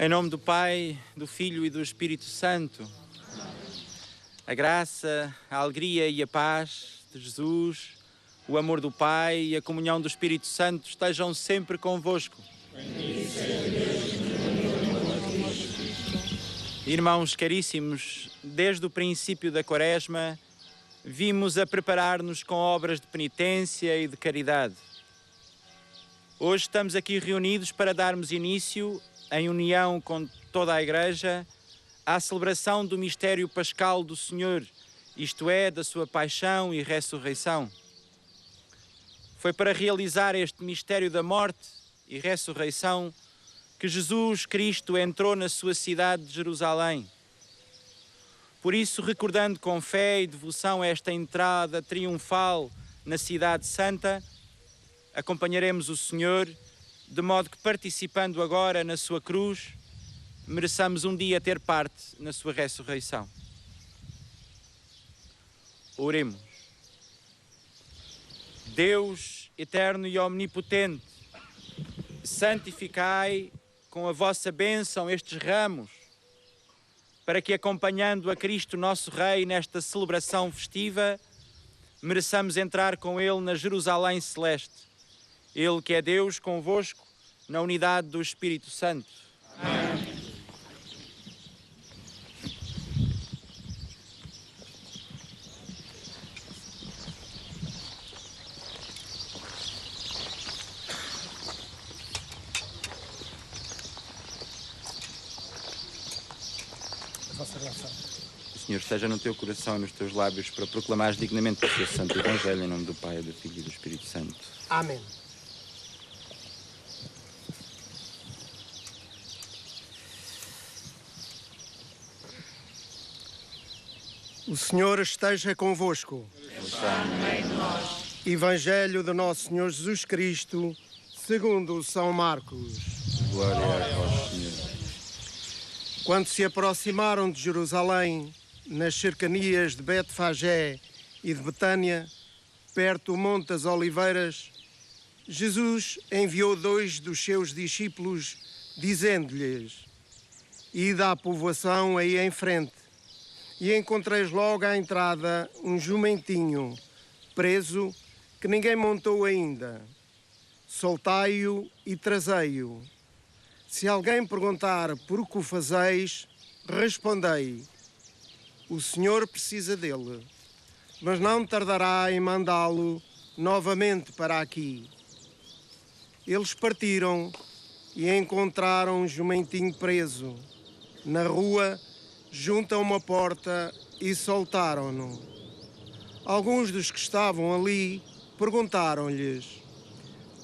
Em nome do Pai, do Filho e do Espírito Santo, a graça, a alegria e a paz de Jesus, o amor do Pai e a comunhão do Espírito Santo estejam sempre convosco. Irmãos caríssimos, desde o princípio da Quaresma, vimos a preparar-nos com obras de penitência e de caridade. Hoje estamos aqui reunidos para darmos início, em união com toda a Igreja, à celebração do mistério pascal do Senhor, isto é, da sua paixão e ressurreição. Foi para realizar este mistério da morte e ressurreição que Jesus Cristo entrou na sua cidade de Jerusalém. Por isso, recordando com fé e devoção esta entrada triunfal na cidade santa, acompanharemos o Senhor, de modo que, participando agora na sua cruz, mereçamos um dia ter parte na sua ressurreição. Oremos. Deus eterno e omnipotente, santificai com a vossa bênção estes ramos, para que, acompanhando a Cristo nosso Rei nesta celebração festiva, mereçamos entrar com Ele na Jerusalém celeste. Ele que é Deus convosco, na unidade do Espírito Santo. Amém. O Senhor esteja no teu coração e nos teus lábios para proclamares dignamente o seu santo Evangelho em nome do Pai, do Filho e do Espírito Santo. Amém. O Senhor esteja convosco. Evangelho do nosso Senhor Jesus Cristo, segundo São Marcos. Glória a vós, Senhor. Quando se aproximaram de Jerusalém, nas cercanias de Betfagé e de Betânia, perto do Monte das Oliveiras, Jesus enviou 2 dos seus discípulos, dizendo-lhes: Ide à povoação aí em frente, e encontreis logo à entrada um jumentinho preso que ninguém montou ainda. Soltai-o e trazei-o. Se alguém perguntar por que o fazeis, respondei: o Senhor precisa dele, mas não tardará em mandá-lo novamente para aqui. Eles partiram e encontraram um jumentinho preso na rua, junto a uma porta, e soltaram-no. Alguns dos que estavam ali perguntaram-lhes: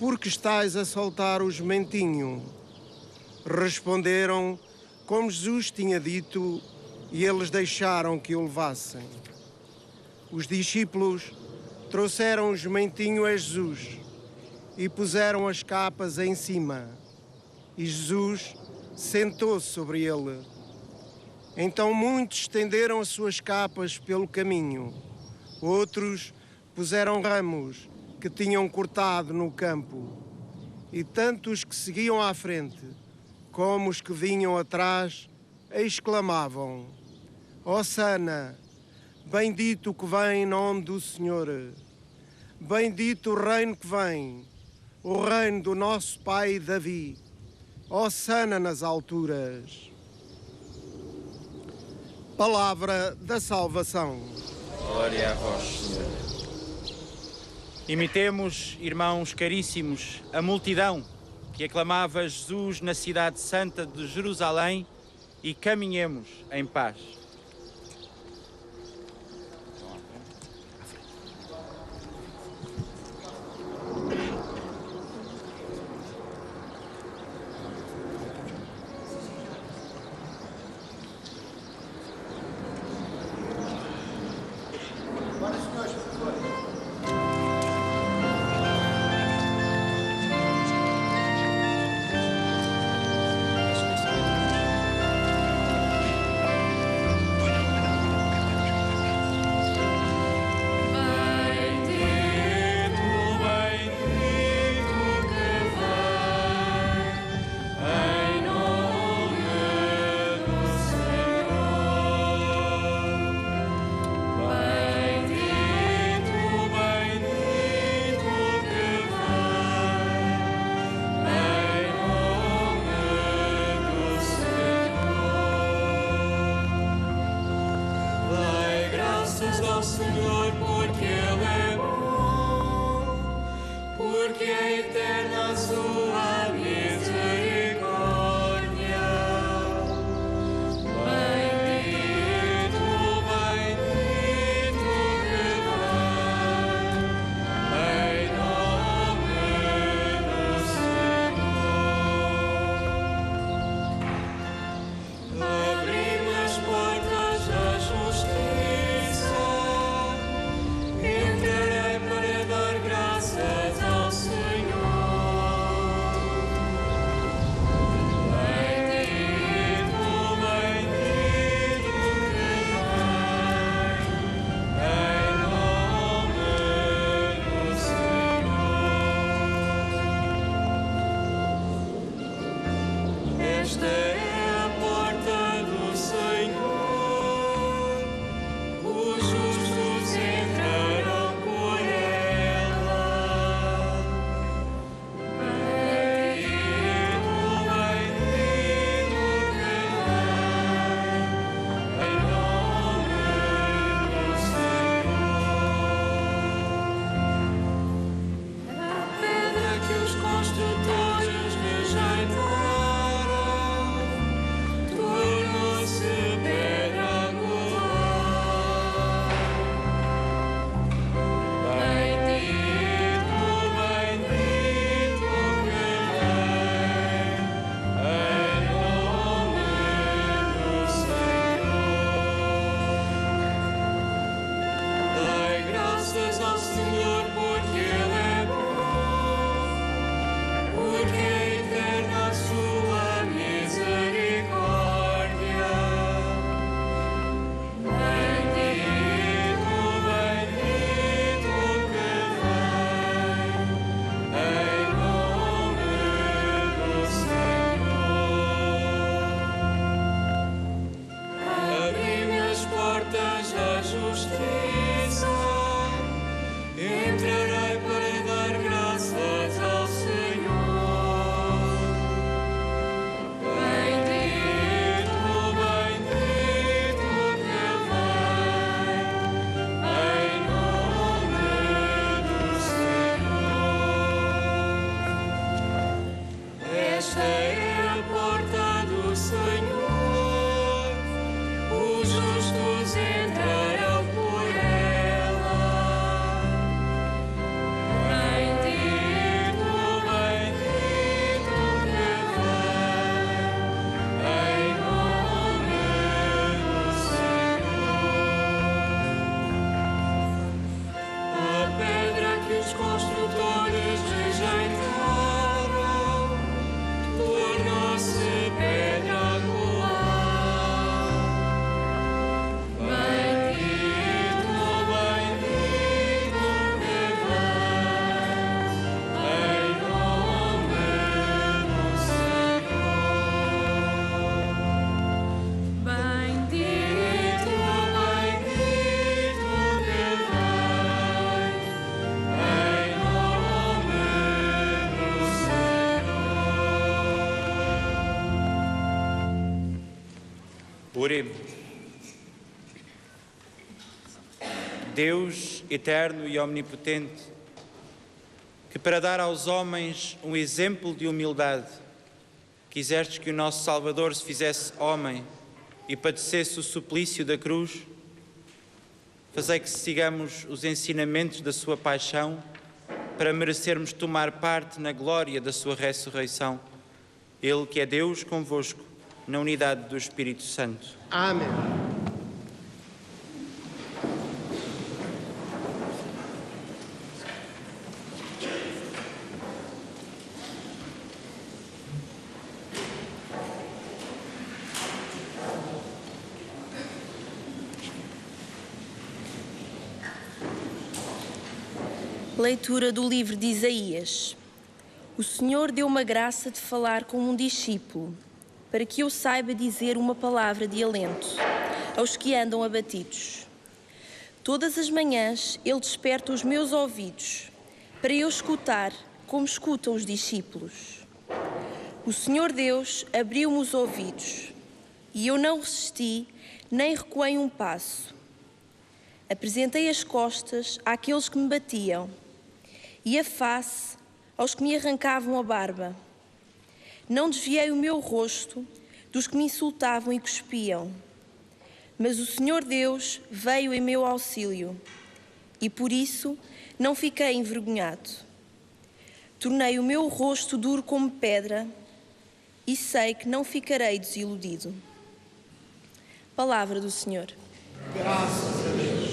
por que estáis a soltar o jumentinho? Responderam como Jesus tinha dito, e eles deixaram que o levassem. Os discípulos trouxeram o jumentinho a Jesus e puseram as capas em cima, e Jesus sentou-se sobre ele. Então muitos estenderam as suas capas pelo caminho. Outros puseram ramos que tinham cortado no campo. E tanto os que seguiam à frente como os que vinham atrás exclamavam: Hosana, bendito o que vem em nome do Senhor. Bendito o reino que vem, o reino do nosso pai Davi. Hosana nas alturas. Palavra da salvação. Glória a vós, Senhor. Imitemos, irmãos caríssimos, a multidão que aclamava Jesus na cidade santa de Jerusalém e caminhemos em paz. Esta é a porta do Senhor, os justos entrarão por ela. Bendito, bendito que vem, em nome do Senhor. A pedra que os construtores rejeitaram tornou-se pedra angular. Bendito, bendito que vem, em nome do Senhor. Dai graças ao Senhor porque Ele é bom, porque é eterna a sua misericórdia. Bendito, bendito que vem, em nome do Senhor. Abri-me as portas da justiça, entrarei para dar graças ao Senhor. Bendito, bendito que vem, em nome do Senhor. Esta é a porta do Senhor, os justos entrarão por ela. Bendito, bendito que vem, em nome do Senhor. A pedra que os construtores rejeitaram tornou-se pedra angular. Bendito, bendito que vem, em nome do Senhor. Bendito, bendito que vem, em nome do Senhor. Oremos. Deus eterno e omnipotente, que para dar aos homens um exemplo de humildade, quisestes que o nosso Salvador se fizesse homem e padecesse o suplício da cruz, fazei que sigamos os ensinamentos da sua paixão para merecermos tomar parte na glória da sua ressurreição. Ele que é Deus convosco, na unidade do Espírito Santo. Amém. Leitura do livro de Isaías. O Senhor deu uma graça de falar com um discípulo, para que eu saiba dizer uma palavra de alento aos que andam abatidos. Todas as manhãs Ele desperta os meus ouvidos, para eu escutar como escutam os discípulos. O Senhor Deus abriu-me os ouvidos, e eu não resisti, nem recuei um passo. Apresentei as costas àqueles que me batiam, e a face aos que me arrancavam a barba. Não desviei o meu rosto dos que me insultavam e cuspiam. Mas o Senhor Deus veio em meu auxílio, e por isso não fiquei envergonhado. Tornei o meu rosto duro como pedra, e sei que não ficarei desiludido. Palavra do Senhor. Graças a Deus.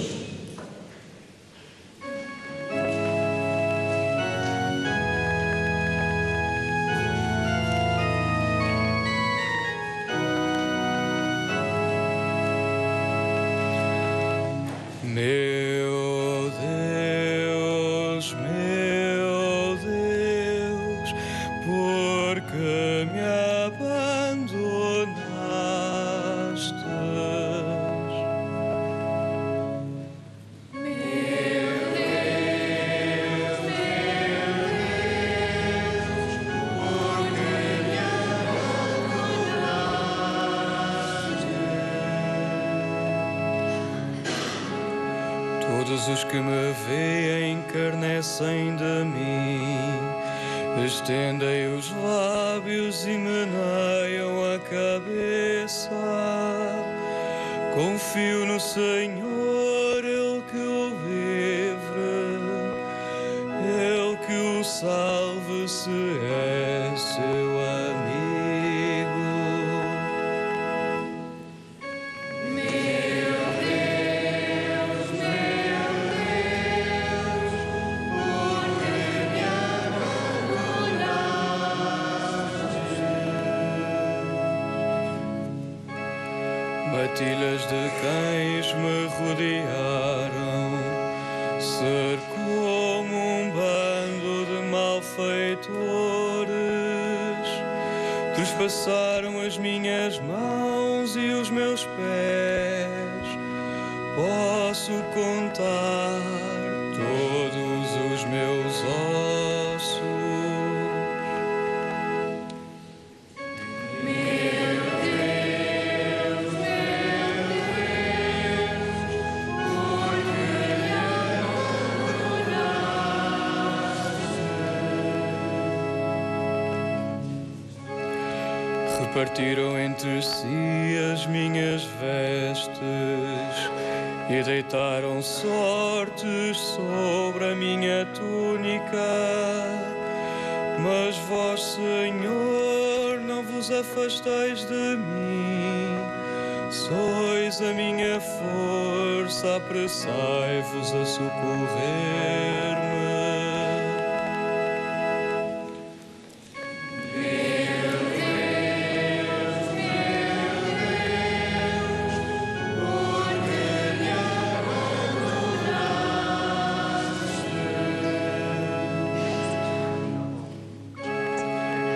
Meu Deus, por que me abandonas? os que me veem encarnecem de mim. Estendem os lábios e meneiam a cabeça. Confio no Senhor, Ele que o livre, Ele que o salve se é seu amigo. Matilhas de cães me rodearam, cercou-me um bando de malfeitores, trespassaram as minhas mãos e os meus pés. Posso contar todos os meus ossos. Repartiram entre si as minhas vestes e deitaram sortes sobre a minha túnica. Mas vós, Senhor, não vos afasteis de mim. Sois a minha força, apressai-vos a socorrer-me.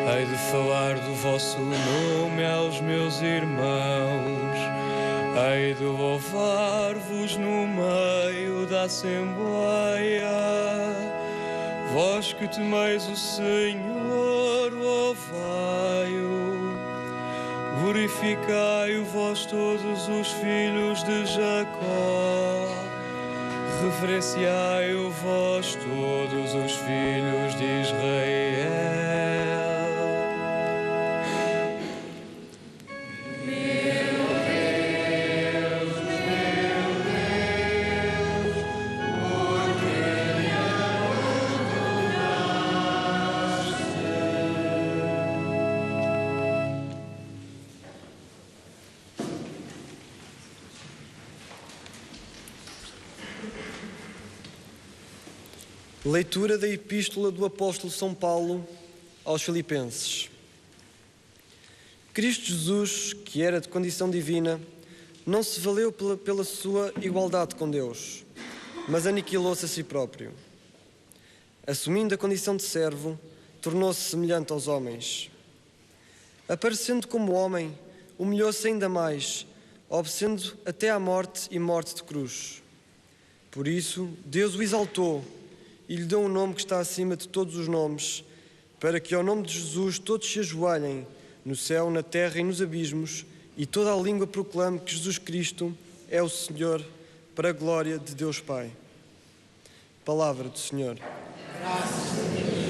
Hei de falar do vosso nome aos meus irmãos, hei de louvar-vos no meio da Assembleia. Vós que temeis o Senhor, louvai-o. Glorificai-o vós todos os filhos de Jacó. Reverenciai-o vós todos os filhos de Israel. Leitura da Epístola do Apóstolo São Paulo aos Filipenses. Cristo Jesus, que era de condição divina, não se valeu pela sua igualdade com Deus, mas aniquilou-se a si próprio. Assumindo a condição de servo, tornou-se semelhante aos homens. Aparecendo como homem, humilhou-se ainda mais, obedecendo até à morte e morte de cruz. Por isso, Deus o exaltou e lhe deu um nome que está acima de todos os nomes, para que ao nome de Jesus todos se ajoelhem, no céu, na terra e nos abismos, e toda a língua proclame que Jesus Cristo é o Senhor, para a glória de Deus Pai. Palavra do Senhor. Graças a Deus.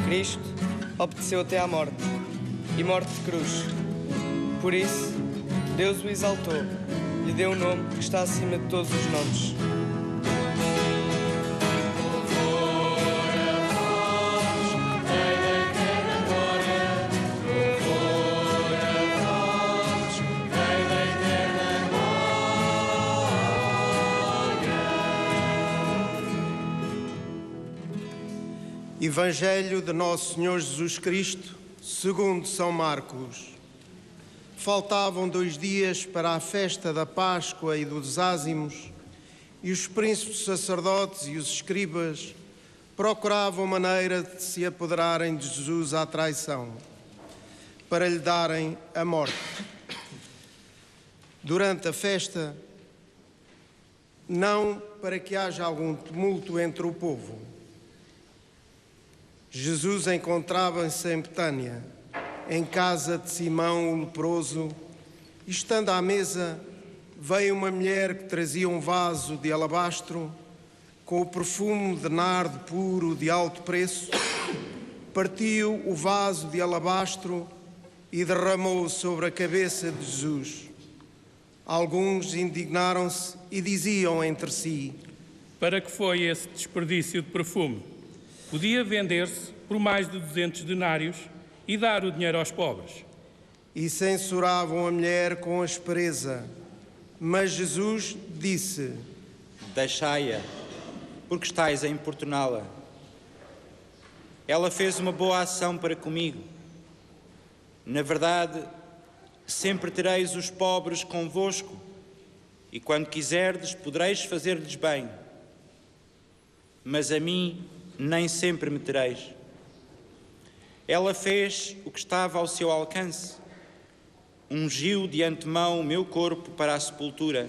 Cristo obedeceu até à morte, e morte de cruz. Por isso, Deus o exaltou, lhe deu um nome que está acima de todos os nomes. Louvor a vós, Rei da Evangelho de Nosso Senhor Jesus Cristo, segundo São Marcos. Faltavam 2 dias para a festa da Páscoa e dos Ázimos, e os príncipes sacerdotes e os escribas procuravam maneira de se apoderarem de Jesus à traição, para lhe darem a morte. Durante a festa, não para que haja algum tumulto entre o povo, Jesus encontrava-se em Betânia, em casa de Simão o leproso, e estando à mesa, veio uma mulher que trazia um vaso de alabastro com o perfume de nardo puro de alto preço, partiu o vaso de alabastro e derramou sobre a cabeça de Jesus. Alguns indignaram-se e diziam entre si: para que foi esse desperdício de perfume? Podia vender-se por mais de 200 denários e dar o dinheiro aos pobres. E censuravam a mulher com aspereza. Mas Jesus disse: Deixai-a, porque estáis a importuná-la. Ela fez uma boa ação para comigo. Na verdade, sempre tereis os pobres convosco, e quando quiserdes, podereis fazer-lhes bem. Mas a mim nem sempre me tereis. Ela fez o que estava ao seu alcance. Ungiu de antemão o meu corpo para a sepultura.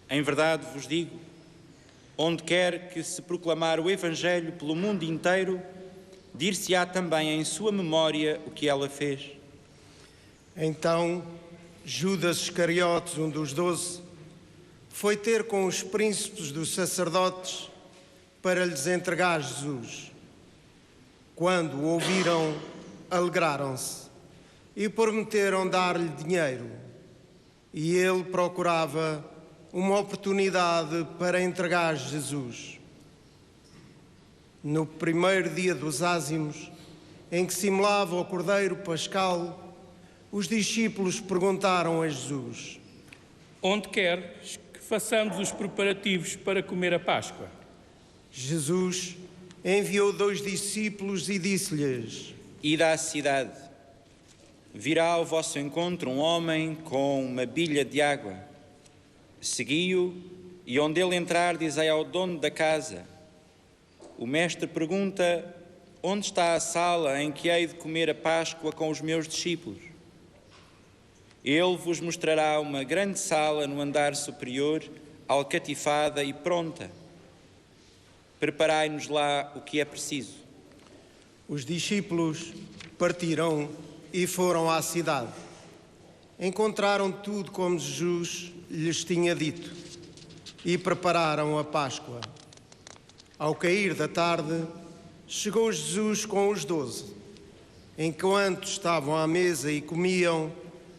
Em verdade vos digo, onde quer que se proclamar o Evangelho pelo mundo inteiro, dir-se-á também em sua memória o que ela fez. Então, Judas Iscariotes, um dos 12, foi ter com os príncipes dos sacerdotes para lhes entregar Jesus. Quando o ouviram, alegraram-se e prometeram dar-lhe dinheiro. E ele procurava uma oportunidade para entregar Jesus. No primeiro dia dos Ázimos, em que simulava o Cordeiro Pascal, os discípulos perguntaram a Jesus: onde queres que façamos os preparativos para comer a Páscoa? Jesus enviou 2 discípulos e disse-lhes: Ide à cidade. Virá ao vosso encontro um homem com uma bilha de água. Segui-o, e onde ele entrar, dizei ao dono da casa: o mestre pergunta: onde está a sala em que hei de comer a Páscoa com os meus discípulos? Ele vos mostrará uma grande sala no andar superior, alcatifada e pronta. Preparai-nos lá o que é preciso. Os discípulos partiram e foram à cidade. Encontraram tudo como Jesus lhes tinha dito e prepararam a Páscoa. Ao cair da tarde, chegou Jesus com os 12. Enquanto estavam à mesa e comiam,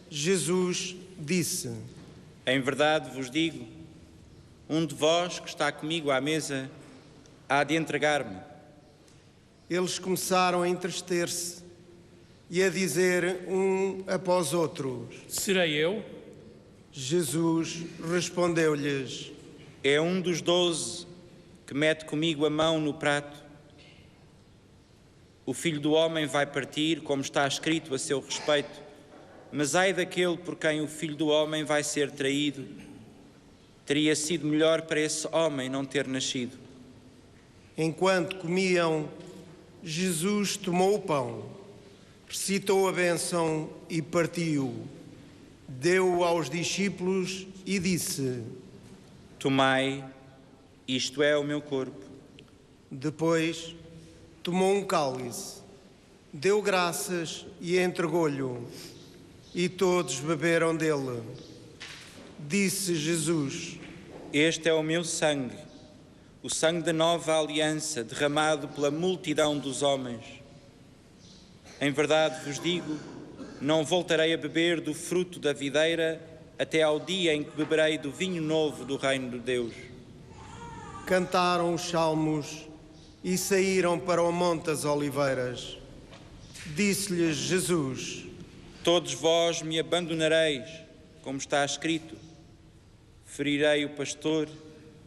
Jesus disse: em verdade vos digo, um de vós que está comigo à mesa há de entregar-me. Eles começaram a entristecer-se e a dizer um após outro: serei eu? Jesus respondeu-lhes: é um dos 12 que mete comigo a mão no prato. O Filho do Homem vai partir, como está escrito a seu respeito, mas ai daquele por quem o Filho do Homem vai ser traído. Teria sido melhor para esse homem não ter nascido. Enquanto comiam, Jesus tomou o pão, recitou a bênção e partiu. Deu-o aos discípulos e disse: tomai, isto é o meu corpo. Depois tomou um cálice, deu graças e entregou-lhe, e todos beberam dele. Disse Jesus: este é o meu sangue, o sangue da nova aliança, derramado pela multidão dos homens. Em verdade vos digo, não voltarei a beber do fruto da videira até ao dia em que beberei do vinho novo do reino de Deus. Cantaram os salmos e saíram para o Monte das Oliveiras. Disse-lhes Jesus: todos vós me abandonareis, como está escrito. Ferirei o pastor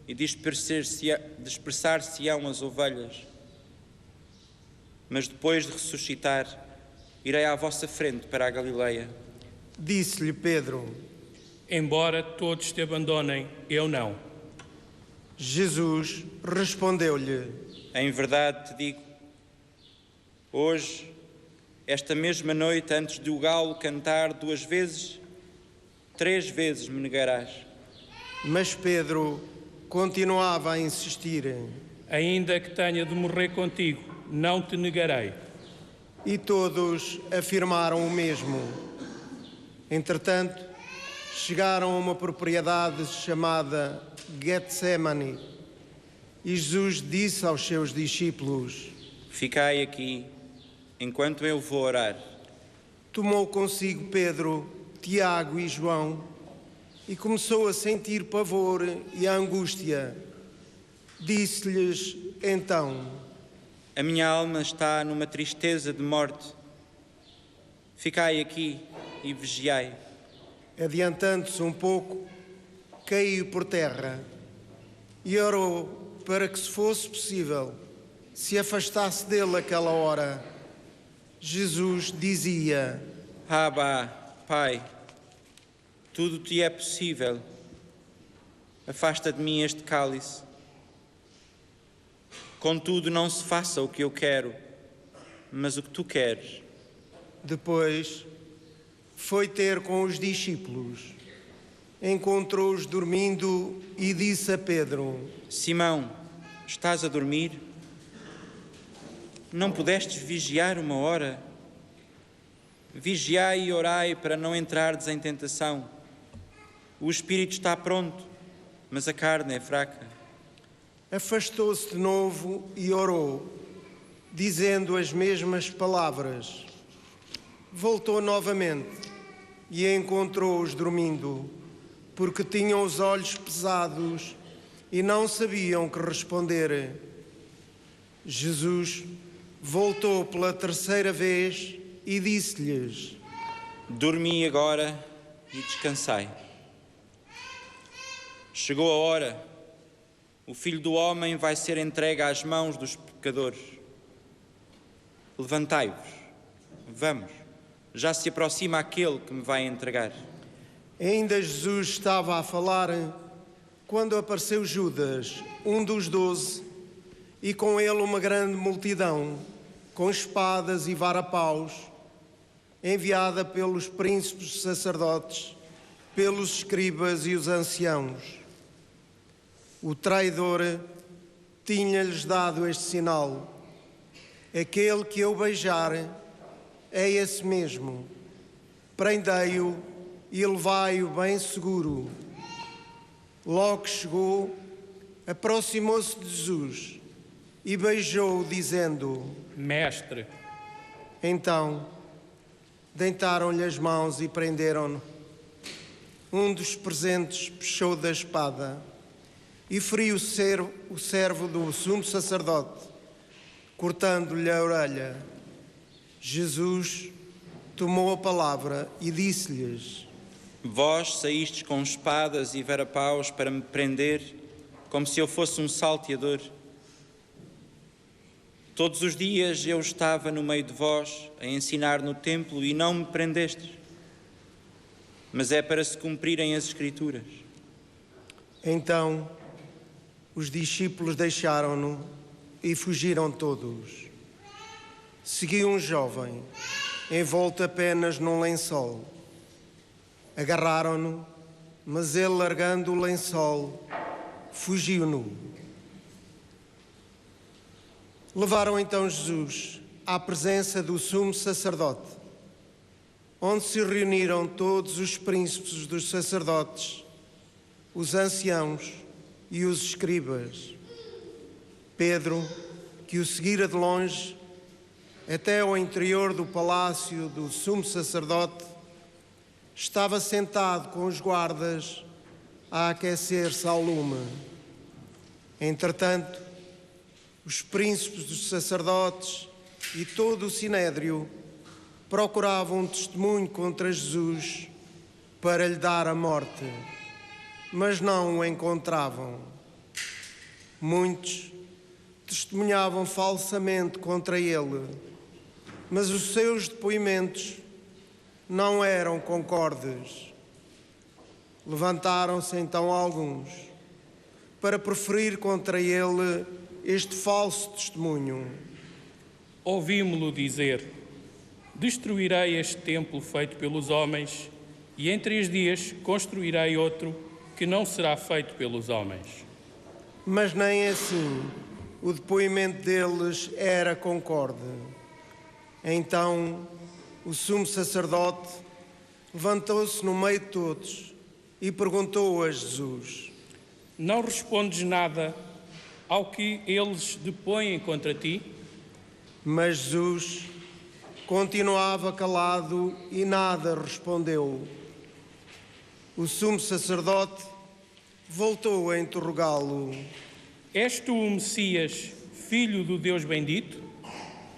e dispersar-se-ão as ovelhas. mas depois de ressuscitar, irei à vossa frente para a Galileia. Disse-lhe Pedro. Embora todos te abandonem, eu não. Jesus respondeu-lhe: Em verdade te digo, hoje, esta mesma noite, antes de o galo cantar 2 vezes, 3 vezes me negarás. Mas Pedro continuava a insistir. Ainda que tenha de morrer contigo, não te negarei. E todos afirmaram o mesmo. Entretanto, chegaram a uma propriedade chamada Getsemane. E Jesus disse aos seus discípulos: Ficai aqui, enquanto eu vou orar. Tomou consigo Pedro, Tiago e João e começou a sentir pavor e angústia. Disse-lhes então: A minha alma está numa tristeza de morte. Ficai aqui e vigiai. Adiantando-se um pouco, caiu por terra e orou para que, se fosse possível, se afastasse dele aquela hora. Jesus dizia: Abba, Pai, tudo te é possível. Afasta de mim este cálice. Contudo, não se faça o que eu quero, mas o que tu queres. Depois foi ter com os discípulos, encontrou-os dormindo e disse a Pedro: Simão, estás a dormir? Não pudestes vigiar 1 hora? Vigiai e orai para não entrardes em tentação. O espírito está pronto, mas a carne é fraca. Afastou-se de novo e orou, dizendo as mesmas palavras. Voltou novamente e encontrou-os dormindo, porque tinham os olhos pesados e não sabiam que responder. Jesus voltou pela 3ª vez e disse-lhes: Dormi agora e descansai. Chegou a hora, o Filho do Homem vai ser entregue às mãos dos pecadores. Levantai-vos, vamos, já se aproxima aquele que me vai entregar. Ainda Jesus estava a falar quando apareceu Judas, um dos 12, e com ele uma grande multidão, com espadas e varapaus, enviada pelos príncipes sacerdotes, pelos escribas e os anciãos. O traidor tinha-lhes dado este sinal: aquele que eu beijar é esse mesmo. Prendei-o e levai-o bem seguro. Logo que chegou, aproximou-se de Jesus e beijou-o, dizendo: Mestre. Então, deitaram-lhe as mãos e prenderam-no. Um dos presentes puxou da espada e feriu o servo do sumo sacerdote, cortando-lhe a orelha. Jesus tomou a palavra e disse-lhes: Vós saístes com espadas e varapaus para me prender, como se eu fosse um salteador. Todos os dias eu estava no meio de vós, a ensinar no templo, e não me prendestes. Mas é para se cumprirem as Escrituras. Então, os discípulos deixaram-no e fugiram todos. Seguiu um jovem, envolto apenas num lençol. Agarraram-no, mas ele, largando o lençol, fugiu nu. Levaram então Jesus à presença do sumo sacerdote, onde se reuniram todos os príncipes dos sacerdotes, os anciãos e os escribas. Pedro, que o seguira de longe até ao interior do palácio do sumo sacerdote, estava sentado com os guardas a aquecer-se ao lume. Entretanto, os príncipes dos sacerdotes e todo o sinédrio procuravam um testemunho contra Jesus para lhe dar a morte, mas não o encontravam. Muitos testemunhavam falsamente contra ele, mas os seus depoimentos não eram concordes. Levantaram-se então alguns para proferir contra ele este falso testemunho. Ouvimo-lo dizer: destruirei este templo feito pelos homens, e em 3 dias construirei outro que não será feito pelos homens. Mas nem assim o depoimento deles era concorde. Então o sumo sacerdote levantou-se no meio de todos e perguntou a Jesus: Não respondes nada ao que eles depõem contra ti? Mas Jesus continuava calado e nada respondeu. O sumo sacerdote voltou a interrogá-lo. És tu o Messias, filho do Deus bendito?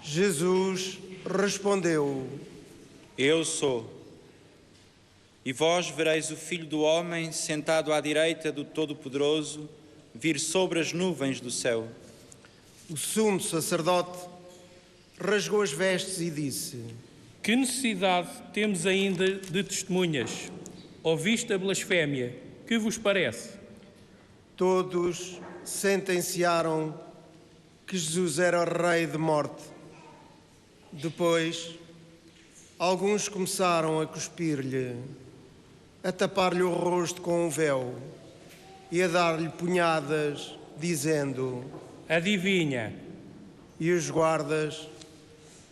Jesus respondeu: Eu sou. E vós vereis o Filho do Homem sentado à direita do Todo-Poderoso vir sobre as nuvens do céu. O sumo sacerdote rasgou as vestes e disse: Que necessidade temos ainda de testemunhas? Ouviste a blasfémia, que vos parece? Todos sentenciaram que Jesus era rei de morte. Depois, alguns começaram a cuspir-lhe, a tapar-lhe o rosto com um véu e a dar-lhe punhadas, dizendo: Adivinha. E os guardas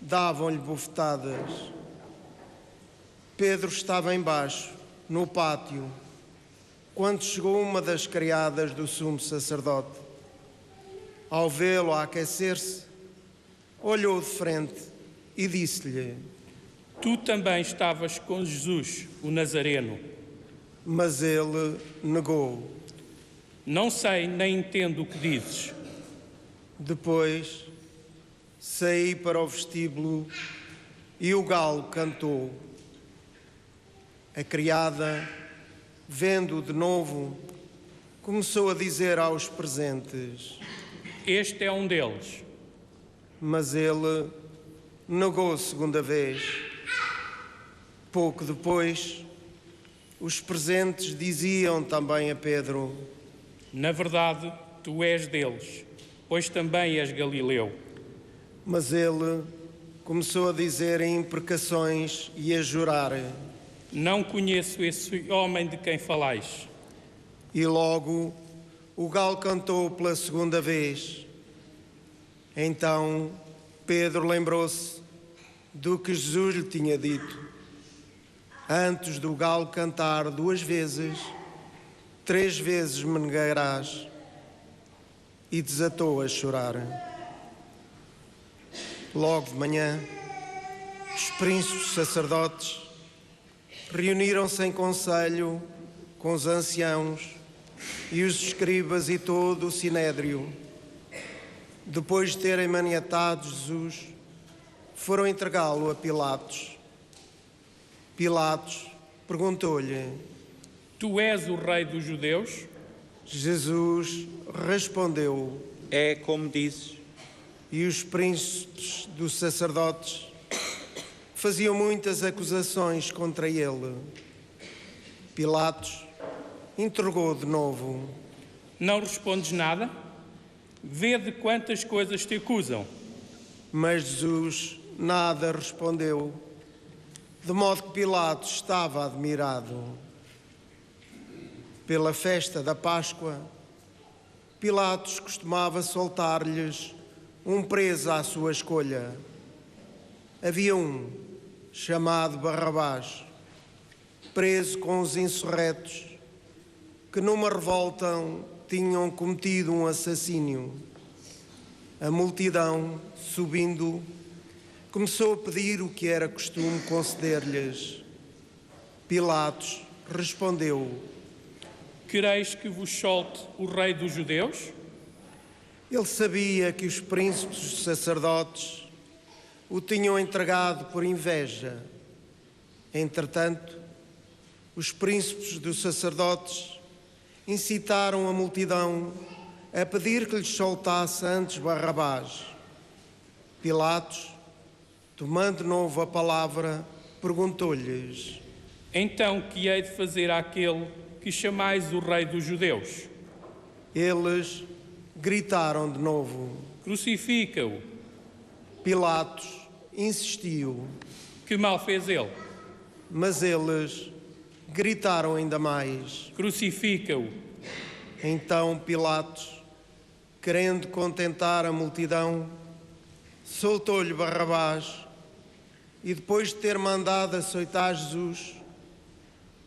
davam-lhe bofetadas. Pedro estava embaixo, no pátio, quando chegou uma das criadas do sumo sacerdote. Ao vê-lo a aquecer-se, olhou de frente e disse-lhe: Tu também estavas com Jesus, o Nazareno. Mas ele negou. Não sei nem entendo o que dizes. Depois saí para o vestíbulo e o galo cantou. A criada, vendo-o de novo, começou a dizer aos presentes: Este é um deles. Mas ele negou segunda vez. Pouco depois, os presentes diziam também a Pedro: Na verdade, tu és deles, pois também és galileu. Mas ele começou a dizer em imprecações e a jurar. Não conheço esse homem de quem falais. E logo o galo cantou pela segunda vez. Então Pedro lembrou-se do que Jesus lhe tinha dito: antes do galo cantar 2 vezes, 3 vezes me negarás. E desatou a chorar. Logo de manhã, os príncipes sacerdotes reuniram-se em conselho com os anciãos e os escribas e todo o sinédrio. Depois de terem maniatado Jesus, foram entregá-lo a Pilatos. Pilatos perguntou-lhe: Tu és o rei dos judeus? Jesus respondeu: É como dizes. E os príncipes dos sacerdotes faziam muitas acusações contra ele. Pilatos interrogou de novo: Não respondes nada? Vê de quantas coisas te acusam. Mas Jesus nada respondeu, de modo que Pilatos estava admirado. Pela festa da Páscoa, Pilatos costumava soltar-lhes um preso à sua escolha. Havia um, chamado Barrabás, preso com os insurretos, que numa revolta tinham cometido um assassínio. A multidão, subindo, começou a pedir o que era costume conceder-lhes. Pilatos respondeu: Quereis que vos solte o rei dos judeus? Ele sabia que os príncipes dos sacerdotes o tinham entregado por inveja. Entretanto, os príncipes dos sacerdotes incitaram a multidão a pedir que lhes soltasse antes Barrabás. Pilatos, tomando de novo a palavra, perguntou-lhes: Então que hei de fazer àquele que chamais o Rei dos Judeus? Eles gritaram de novo. Crucifica-o. Pilatos insistiu, Que mal fez ele? mas eles gritaram ainda mais. Crucifica-o. Então Pilatos, querendo contentar a multidão, soltou-lhe Barrabás e, depois de ter mandado açoitar Jesus,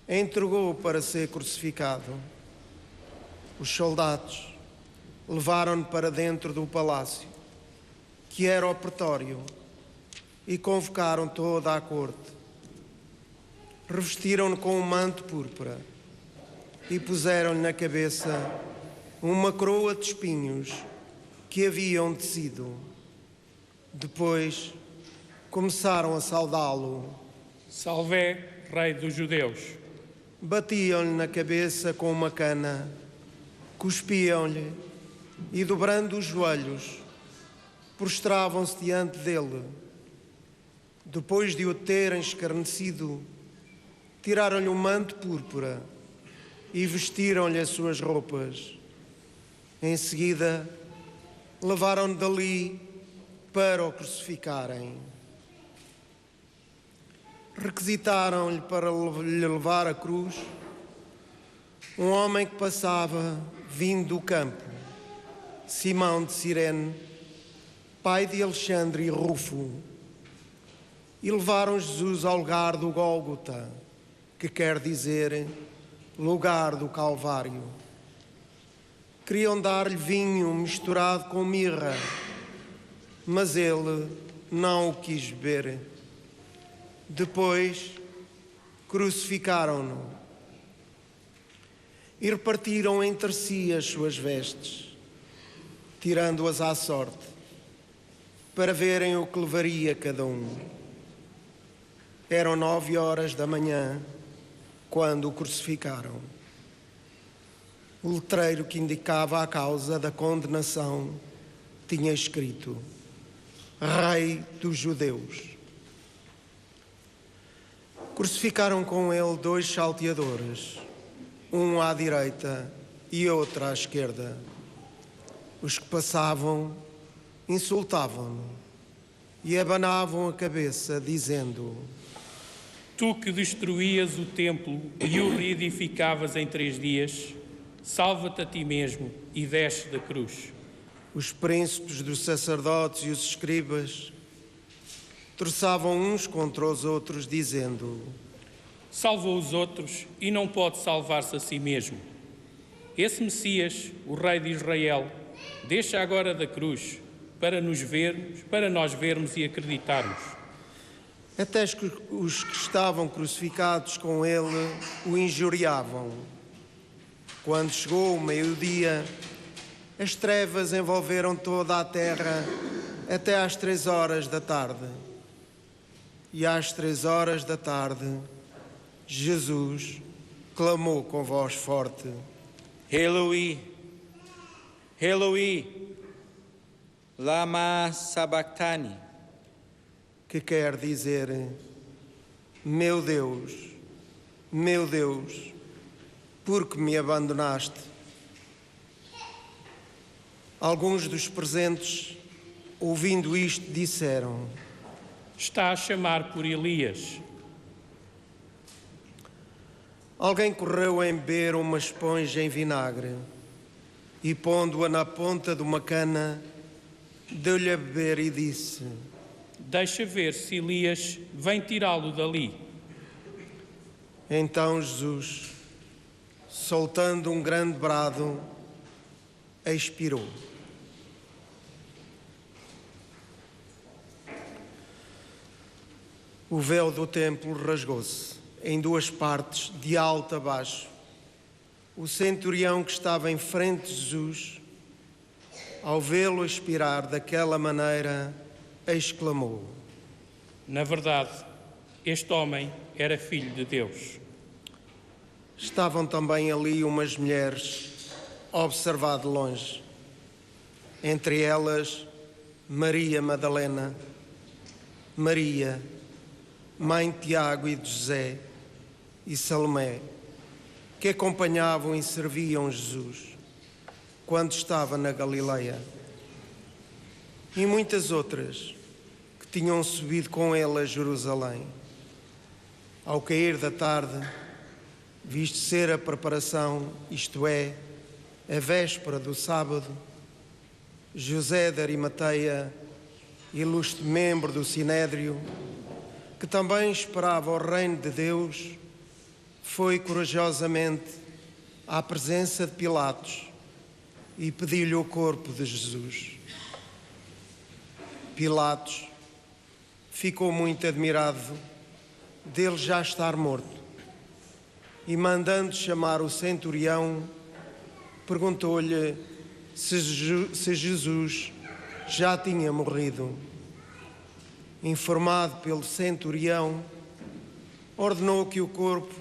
entregou-o para ser crucificado. Os soldados levaram-no para dentro do palácio, que era o pretório, e convocaram toda a corte. Revestiram-no com um manto púrpura e puseram-lhe na cabeça uma coroa de espinhos que haviam tecido. Depois começaram a saudá-lo. Salvé, Rei dos Judeus. Batiam-lhe na cabeça com uma cana, cuspiam-lhe e, dobrando os joelhos, prostravam-se diante dele. Depois de o terem escarnecido, tiraram-lhe o manto púrpura e vestiram-lhe as suas roupas. Em seguida, levaram-no dali para o crucificarem. Requisitaram-lhe para lhe levar a cruz um homem que passava vindo do campo, Simão de Cirene, pai de Alexandre e Rufo, e levaram Jesus ao lugar do Gólgota, que quer dizer lugar do Calvário. Queriam dar-lhe vinho misturado com mirra, mas ele não o quis beber. Depois crucificaram-no e repartiram entre si as suas vestes, tirando-as à sorte, para verem o que levaria cada um. Eram 9 horas da manhã quando o crucificaram. O letreiro que indicava a causa da condenação tinha escrito: Rei dos Judeus. Crucificaram com ele 2 salteadores, um à direita e outro à esquerda. Os que passavam insultavam-no e abanavam a cabeça, dizendo: Tu que destruías o templo e o reedificavas em 3 dias, salva-te a ti mesmo e desce da cruz. Os príncipes dos sacerdotes e os escribas troçavam uns contra os outros, dizendo: Salva os outros e não pode salvar-se a si mesmo. Esse Messias, o Rei de Israel, deixa agora da cruz para nós vermos e acreditarmos. Até os que estavam crucificados com ele o injuriavam. Quando chegou o meio-dia, as trevas envolveram toda a terra até às 3 horas da tarde. E às 3 horas da tarde, Jesus clamou com voz forte: Eloi, Eloi, lama sabachthani, que quer dizer: meu Deus, por que me abandonaste? Alguns dos presentes, ouvindo isto, disseram: Está a chamar por Elias. Alguém correu a beber uma esponja em vinagre e, pondo-a na ponta de uma cana, deu-lhe a beber e disse: Deixa ver se Elias vem tirá-lo dali. Então Jesus, soltando um grande brado, expirou. O véu do templo rasgou-se em 2 partes, de alto a baixo. O centurião que estava em frente de Jesus, ao vê-lo expirar daquela maneira, exclamou: Na verdade, este homem era filho de Deus. Estavam também ali umas mulheres a observar de longe. entre elas Maria Madalena, Maria, mãe de Tiago e de José, e Salomé, que acompanhavam e serviam Jesus quando estava na Galileia, e muitas outras que tinham subido com ele a Jerusalém. Ao cair da tarde, visto ser a preparação, isto é, a véspera do sábado, José de Arimateia, ilustre membro do Sinédrio, que também esperava o reino de Deus, foi corajosamente à presença de Pilatos e pediu-lhe o corpo de Jesus. Pilatos ficou muito admirado dele já estar morto e, mandando chamar o centurião, perguntou-lhe se Jesus já tinha morrido. Informado pelo centurião, ordenou que o corpo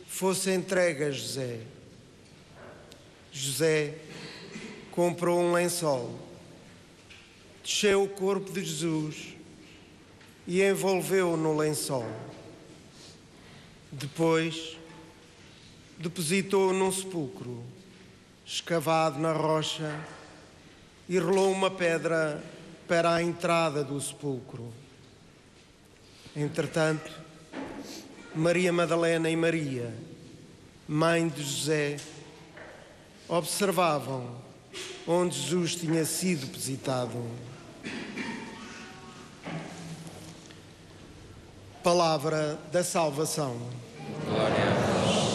fosse entregue a José. José comprou um lençol, desceu o corpo de Jesus e envolveu-o no lençol. Depois, depositou-o num sepulcro escavado na rocha e rolou uma pedra para a entrada do sepulcro. Entretanto, Maria Madalena e Maria, mãe de José, observavam onde Jesus tinha sido depositado. Palavra da salvação. Glória a Deus.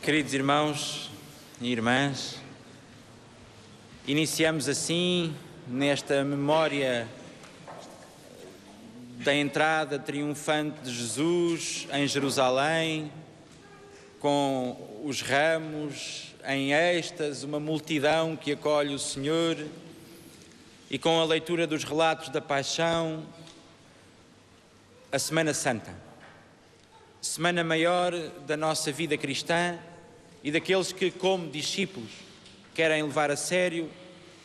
Queridos irmãos e irmãs, iniciamos assim, nesta memória da entrada triunfante de Jesus em Jerusalém, com os ramos em êxtase, uma multidão que acolhe o Senhor, e com a leitura dos relatos da Paixão, a Semana Santa, semana maior da nossa vida cristã e daqueles que, como discípulos, querem levar a sério,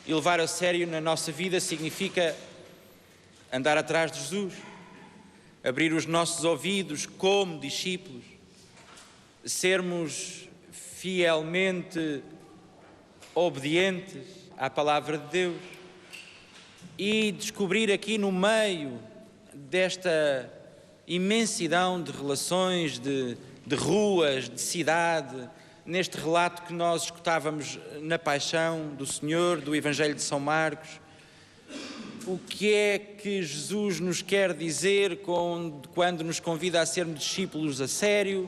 e levar a sério na nossa vida significa andar atrás de Jesus, abrir os nossos ouvidos como discípulos, sermos fielmente obedientes à palavra de Deus e descobrir aqui no meio desta imensidão de relações, de ruas, de cidade, neste relato que nós escutávamos na Paixão do Senhor, do Evangelho de São Marcos, o que é que Jesus nos quer dizer quando nos convida a sermos discípulos a sério?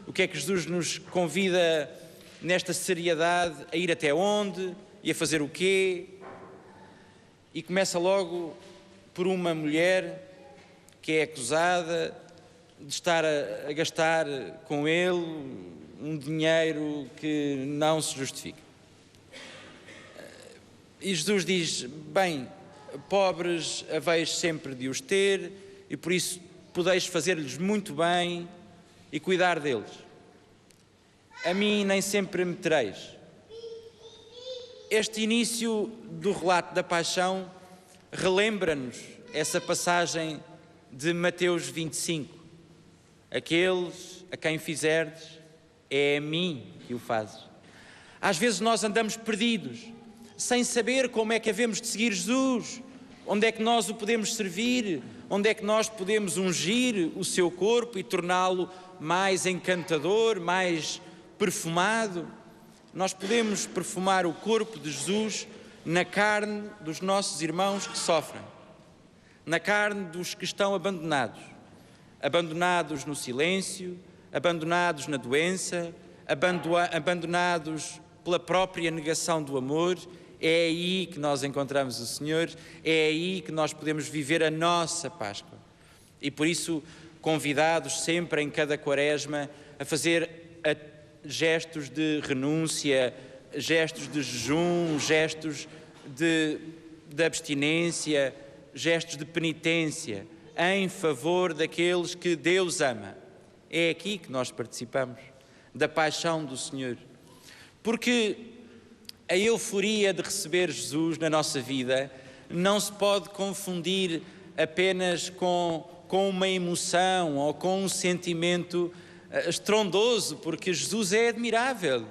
O que é que Jesus nos convida nesta seriedade a ir até onde e a fazer o quê? E começa logo por uma mulher que é acusada de estar a gastar com ele um dinheiro que não se justifica. E Jesus diz, bem, pobres haveis sempre de os ter, e por isso podeis fazer-lhes muito bem e cuidar deles. A mim nem sempre me tereis. Este início do relato da Paixão relembra-nos essa passagem de Mateus 25. Aqueles a quem fizerdes, é a mim que o fazes. Às vezes nós andamos perdidos, sem saber como é que havemos de seguir Jesus, onde é que nós o podemos servir, onde é que nós podemos ungir o seu corpo e torná-lo mais encantador, mais perfumado. Nós podemos perfumar o corpo de Jesus na carne dos nossos irmãos que sofrem, na carne dos que estão abandonados no silêncio, abandonados na doença, abandonados pela própria negação do amor. É aí que nós encontramos o Senhor, é aí que nós podemos viver a nossa Páscoa. E por isso, convidados sempre em cada quaresma a fazer gestos de renúncia, gestos de jejum, gestos de abstinência, gestos de penitência em favor daqueles que Deus ama. É aqui que nós participamos da paixão do Senhor. Porque a euforia de receber Jesus na nossa vida não se pode confundir apenas com uma emoção ou com um sentimento estrondoso, porque Jesus é admirável.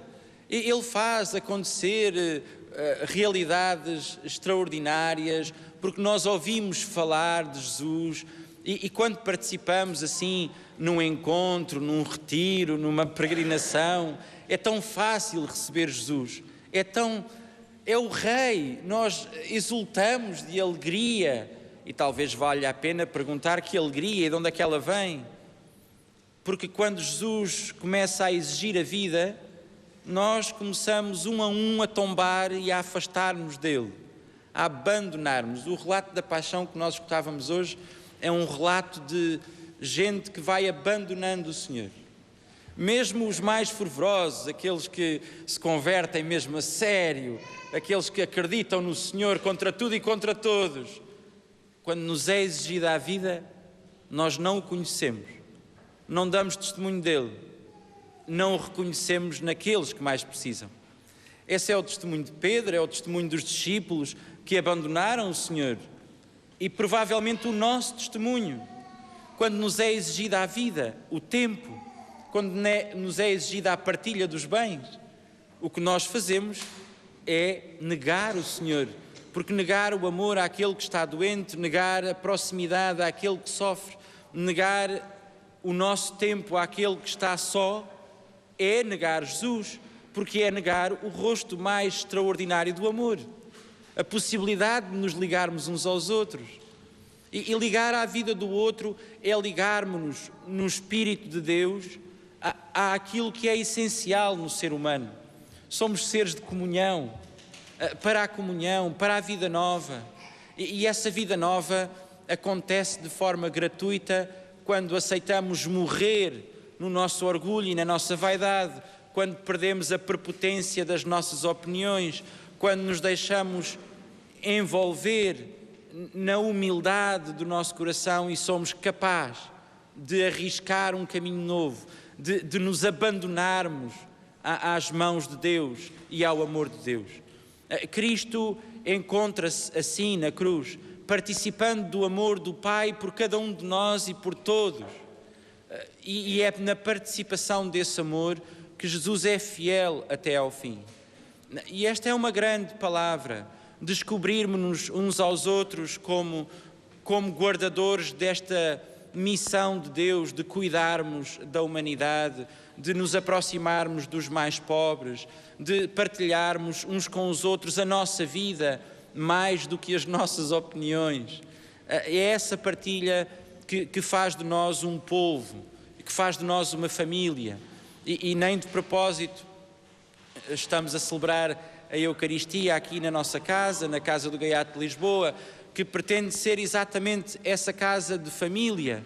Ele faz acontecer realidades extraordinárias, porque nós ouvimos falar de Jesus e quando participamos assim num encontro, num retiro, numa peregrinação, é tão fácil receber Jesus, é o Rei, nós exultamos de alegria e talvez valha a pena perguntar que alegria e de onde é que ela vem, porque quando Jesus começa a exigir a vida, nós começamos um a tombar e a afastar-nos dele, a abandonarmos. O relato da paixão que nós escutávamos hoje é um relato de gente que vai abandonando o Senhor. Mesmo os mais fervorosos, aqueles que se convertem mesmo a sério, aqueles que acreditam no Senhor contra tudo e contra todos, quando nos é exigida a vida, nós não o conhecemos, não damos testemunho dele, não o reconhecemos naqueles que mais precisam. Esse é o testemunho de Pedro, é o testemunho dos discípulos que abandonaram o Senhor e provavelmente o nosso testemunho, quando nos é exigida a vida, o tempo, quando nos é exigida a partilha dos bens, o que nós fazemos é negar o Senhor, porque negar o amor àquele que está doente, negar a proximidade àquele que sofre, negar o nosso tempo àquele que está só, é negar Jesus, porque é negar o rosto mais extraordinário do amor, a possibilidade de nos ligarmos uns aos outros. E ligar à vida do outro é ligarmos-nos no Espírito de Deus àquilo que é essencial no ser humano. Somos seres de comunhão, para a vida nova. E essa vida nova acontece de forma gratuita quando aceitamos morrer no nosso orgulho e na nossa vaidade, quando perdemos a prepotência das nossas opiniões, quando nos deixamos envolver na humildade do nosso coração e somos capazes de arriscar um caminho novo, de nos abandonarmos às mãos de Deus e ao amor de Deus. Cristo encontra-se assim na cruz, participando do amor do Pai por cada um de nós e por todos. E é na participação desse amor que Jesus é fiel até ao fim. E esta é uma grande palavra, descobrirmos-nos uns aos outros como guardadores desta missão de Deus, de cuidarmos da humanidade, de nos aproximarmos dos mais pobres, de partilharmos uns com os outros a nossa vida, mais do que as nossas opiniões. É essa partilha que faz de nós um povo, que faz de nós uma família. E nem de propósito estamos a celebrar a Eucaristia aqui na nossa casa, na Casa do Gaiato de Lisboa, que pretende ser exatamente essa casa de família.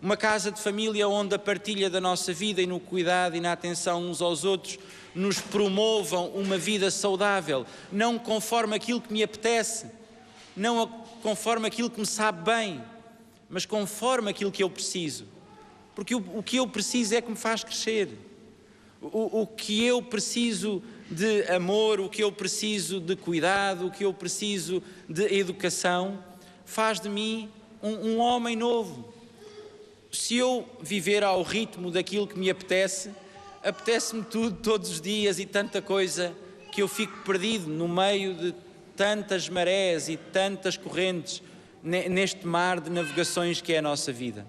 Uma casa de família onde a partilha da nossa vida e no cuidado e na atenção uns aos outros nos promovam uma vida saudável, não conforme aquilo que me apetece, não conforme aquilo que me sabe bem, mas conforme aquilo que eu preciso. Porque o que eu preciso é que me faz crescer. O que eu preciso de amor, o que eu preciso de cuidado, o que eu preciso de educação, faz de mim um homem novo. Se eu viver ao ritmo daquilo que me apetece-me tudo todos os dias e tanta coisa, que eu fico perdido no meio de tantas marés e tantas correntes neste mar de navegações que é a nossa vida.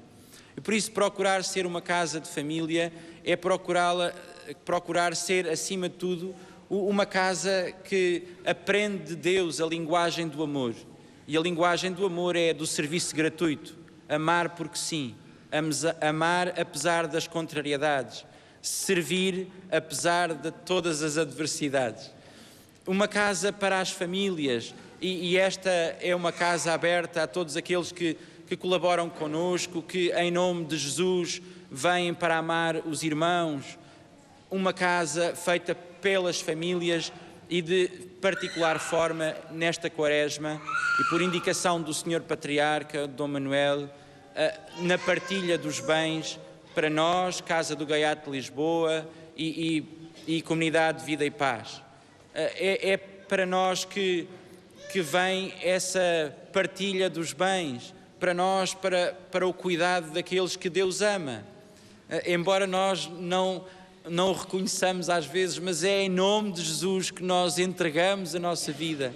E por isso procurar ser uma casa de família é procurar ser, acima de tudo, uma casa que aprende de Deus a linguagem do amor. E a linguagem do amor é do serviço gratuito, amar porque sim, amar apesar das contrariedades, servir apesar de todas as adversidades. Uma casa para as famílias, e esta é uma casa aberta a todos aqueles que colaboram connosco, que em nome de Jesus vêm para amar os irmãos. Uma casa feita pelas famílias e de particular forma nesta quaresma e por indicação do Sr. Patriarca, Dom Manuel, na partilha dos bens para nós, Casa do Gaiato de Lisboa e Comunidade de Vida e Paz. É para nós que vem essa partilha dos bens, para nós, para o cuidado daqueles que Deus ama. Embora nós não o reconheçamos às vezes, mas é em nome de Jesus que nós entregamos a nossa vida.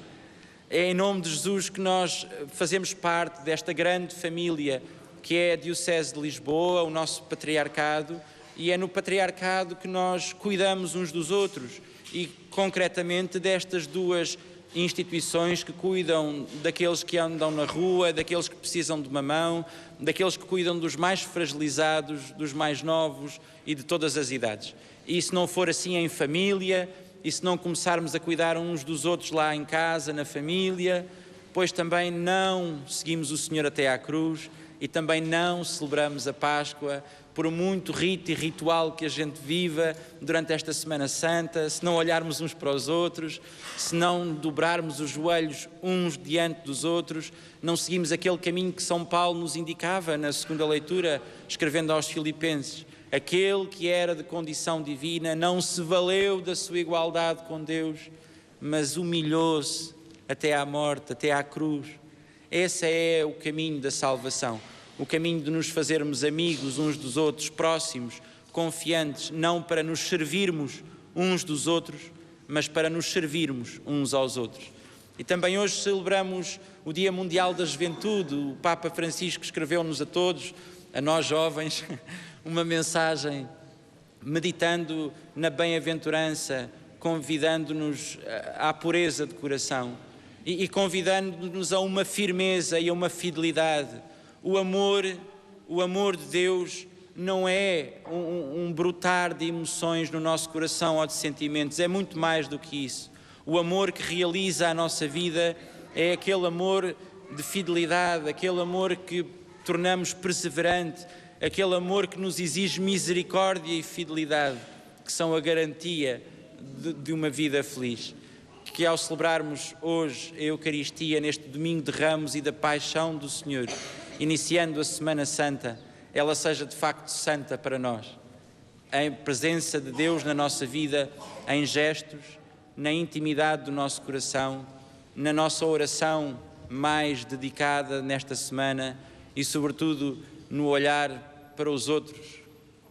É em nome de Jesus que nós fazemos parte desta grande família que é a Diocese de Lisboa, o nosso patriarcado, e é no patriarcado que nós cuidamos uns dos outros e concretamente destas duas instituições que cuidam daqueles que andam na rua, daqueles que precisam de uma mão, daqueles que cuidam dos mais fragilizados, dos mais novos e de todas as idades. E se não for assim em família, e se não começarmos a cuidar uns dos outros lá em casa, na família, pois também não seguimos o Senhor até à cruz e também não celebramos a Páscoa, por muito rito e ritual que a gente viva durante esta Semana Santa, se não olharmos uns para os outros, se não dobrarmos os joelhos uns diante dos outros, não seguimos aquele caminho que São Paulo nos indicava na segunda leitura, escrevendo aos Filipenses. Aquele que era de condição divina não se valeu da sua igualdade com Deus, mas humilhou-se até à morte, até à cruz. Esse é o caminho da salvação. O caminho de nos fazermos amigos uns dos outros, próximos, confiantes, não para nos servirmos uns dos outros, mas para nos servirmos uns aos outros. E também hoje celebramos o Dia Mundial da Juventude. O Papa Francisco escreveu-nos a todos, a nós jovens, uma mensagem meditando na bem-aventurança, convidando-nos à pureza de coração e convidando-nos a uma firmeza e a uma fidelidade. O amor de Deus não é um brotar de emoções no nosso coração ou de sentimentos, é muito mais do que isso. O amor que realiza a nossa vida é aquele amor de fidelidade, aquele amor que tornamos perseverante, aquele amor que nos exige misericórdia e fidelidade, que são a garantia de uma vida feliz. Que ao celebrarmos hoje a Eucaristia, neste domingo de Ramos e da Paixão do Senhor, iniciando a Semana Santa, ela seja de facto santa para nós. Em presença de Deus na nossa vida, em gestos, na intimidade do nosso coração, na nossa oração mais dedicada nesta semana e, sobretudo, no olhar para os outros,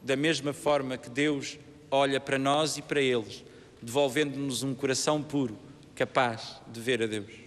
da mesma forma que Deus olha para nós e para eles, devolvendo-nos um coração puro, capaz de ver a Deus.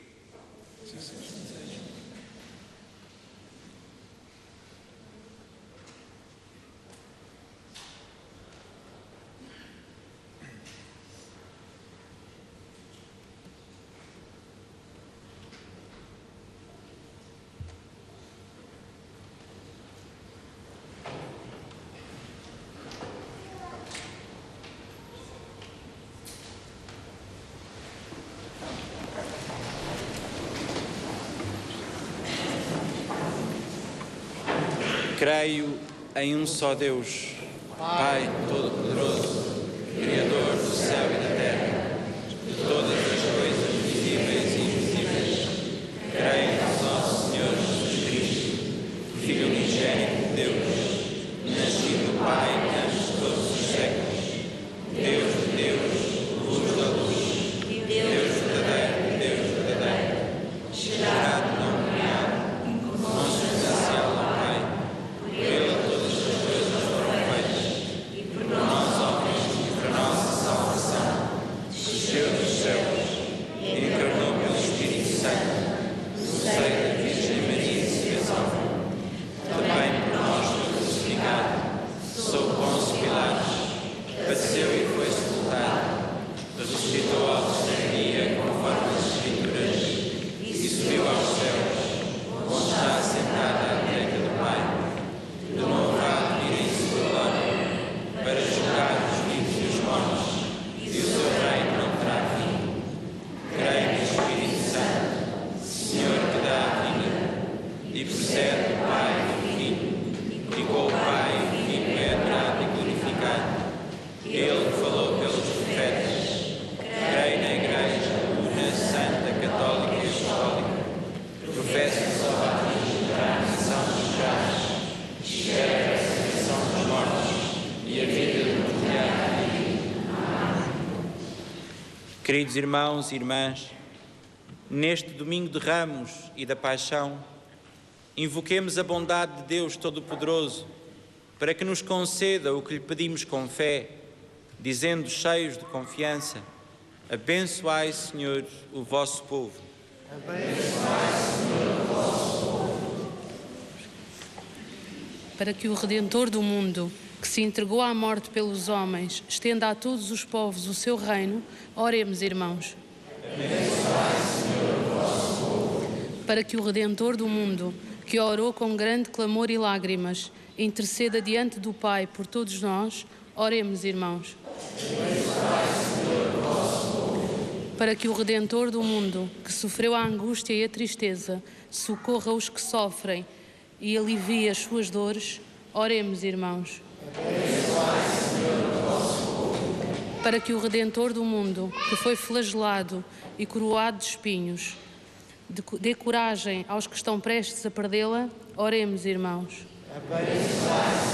Creio em um só Deus, Pai Todo-Poderoso, Criador do céu e da terra, de todas as coisas visíveis e invisíveis. Creio em nosso Senhor Jesus Cristo, Filho unigênito de Deus, nascido do Pai antes de todos os séculos, Deus de Deus, luz da luz, Deus verdadeiro, Deus verdadeiro, gerado não criado, consubstancial ao Pai, por Ele todas as coisas foram feitas, e por nós Queridos irmãos e irmãs, neste domingo de Ramos e da Paixão, invoquemos a bondade de Deus Todo-Poderoso para que nos conceda o que lhe pedimos com fé, dizendo cheios de confiança: abençoai, Senhor, o vosso povo. Abençoai, Senhor, o vosso povo. Para que o Redentor do mundo, que se entregou à morte pelos homens, estenda a todos os povos o seu reino, oremos, irmãos. Abençoai, Senhor, o vosso povo. Para que o Redentor do mundo, que orou com grande clamor e lágrimas, interceda diante do Pai por todos nós, oremos, irmãos. Abençoai, Senhor, o vosso povo. Para que o Redentor do mundo, que sofreu a angústia e a tristeza, socorra os que sofrem e alivie as suas dores, oremos, irmãos. Abençoai, Senhor, o vosso povo. Para que o Redentor do mundo, que foi flagelado e coroado de espinhos, dê coragem aos que estão prestes a perdê-la, oremos, irmãos. Abençoai,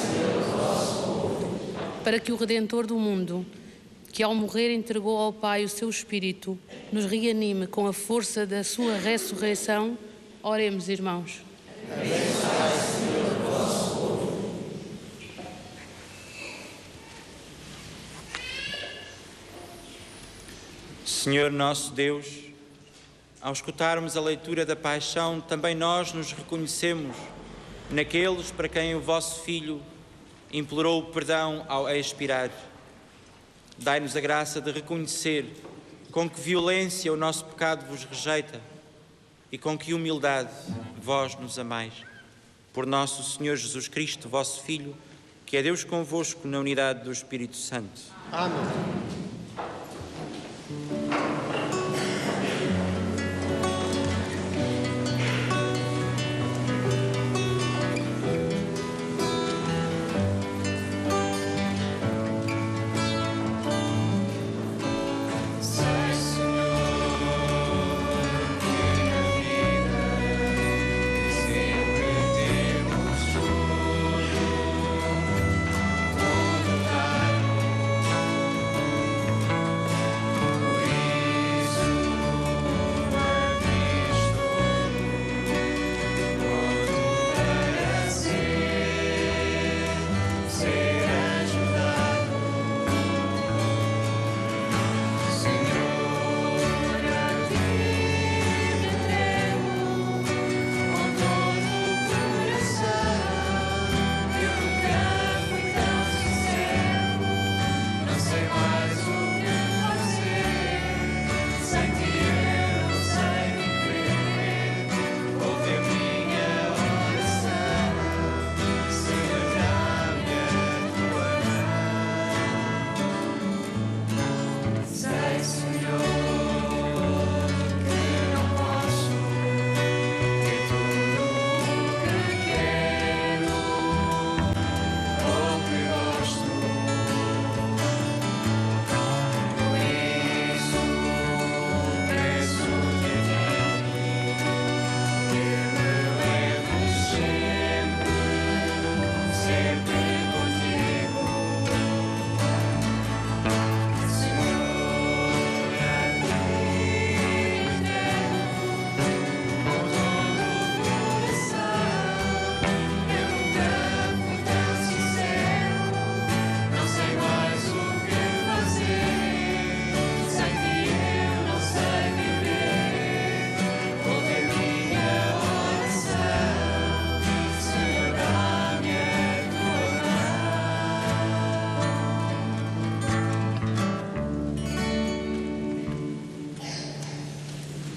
Senhor, o vosso povo. Para que o Redentor do mundo, que ao morrer entregou ao Pai o seu Espírito, nos reanime com a força da sua ressurreição, oremos, irmãos. Abençoai, Senhor, o vosso povo. Senhor nosso Deus, ao escutarmos a leitura da Paixão, também nós nos reconhecemos naqueles para quem o vosso Filho implorou o perdão ao expirar. Dai-nos a graça de reconhecer com que violência o nosso pecado vos rejeita e com que humildade vós nos amais. Por nosso Senhor Jesus Cristo, vosso Filho, que é Deus convosco na unidade do Espírito Santo. Amém.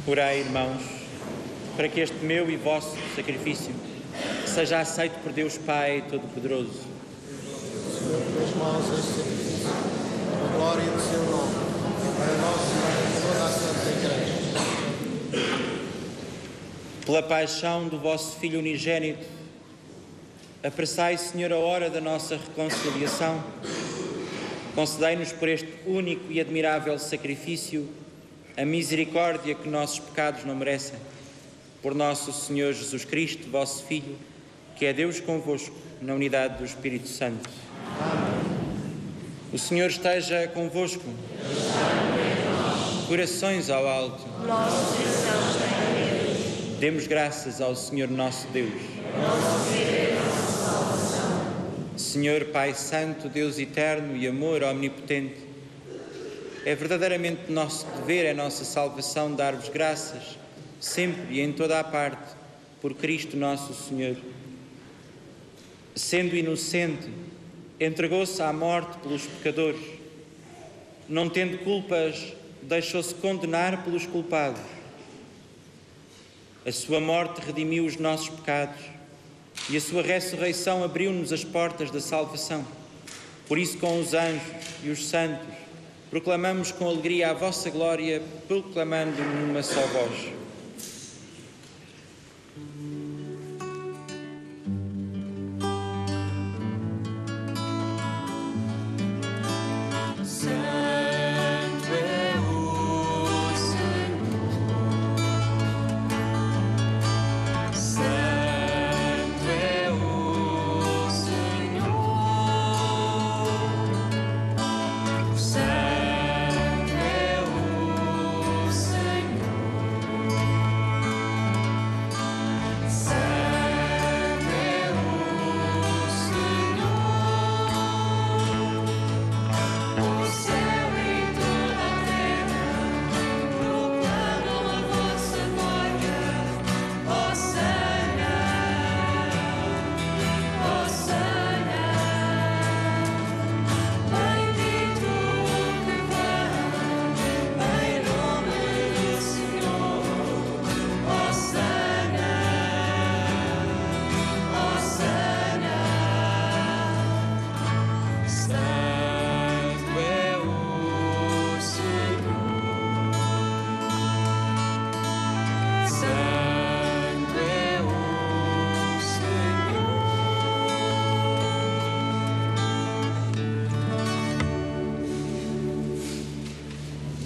Orai, irmãos, para que este meu e vosso sacrifício seja aceito por Deus Pai Todo-Poderoso. Senhor, tuas mãos este sacrifício, a glória do seu nome, para nós e para toda a Santa Igreja. Pela paixão do vosso Filho unigênito, apressai, Senhor, a hora da nossa reconciliação. Concedei-nos por este único e admirável sacrifício a misericórdia que nossos pecados não merecem. Por nosso Senhor Jesus Cristo, vosso Filho, que é Deus convosco, na unidade do Espírito Santo. Amém. O Senhor esteja convosco. Corações ao alto. Nosso coração está em Deus. Demos graças ao Senhor nosso Deus. Nosso Deus é a nossa salvação. Senhor Pai Santo, Deus eterno e amor omnipotente, é verdadeiramente nosso dever, é nossa salvação dar-vos graças, sempre e em toda a parte, por Cristo nosso Senhor. Sendo inocente, entregou-se à morte pelos pecadores. Não tendo culpas, deixou-se condenar pelos culpados. A sua morte redimiu os nossos pecados e a sua ressurreição abriu-nos as portas da salvação. Por isso, com os anjos e os santos, proclamamos com alegria a vossa glória, proclamando numa só voz.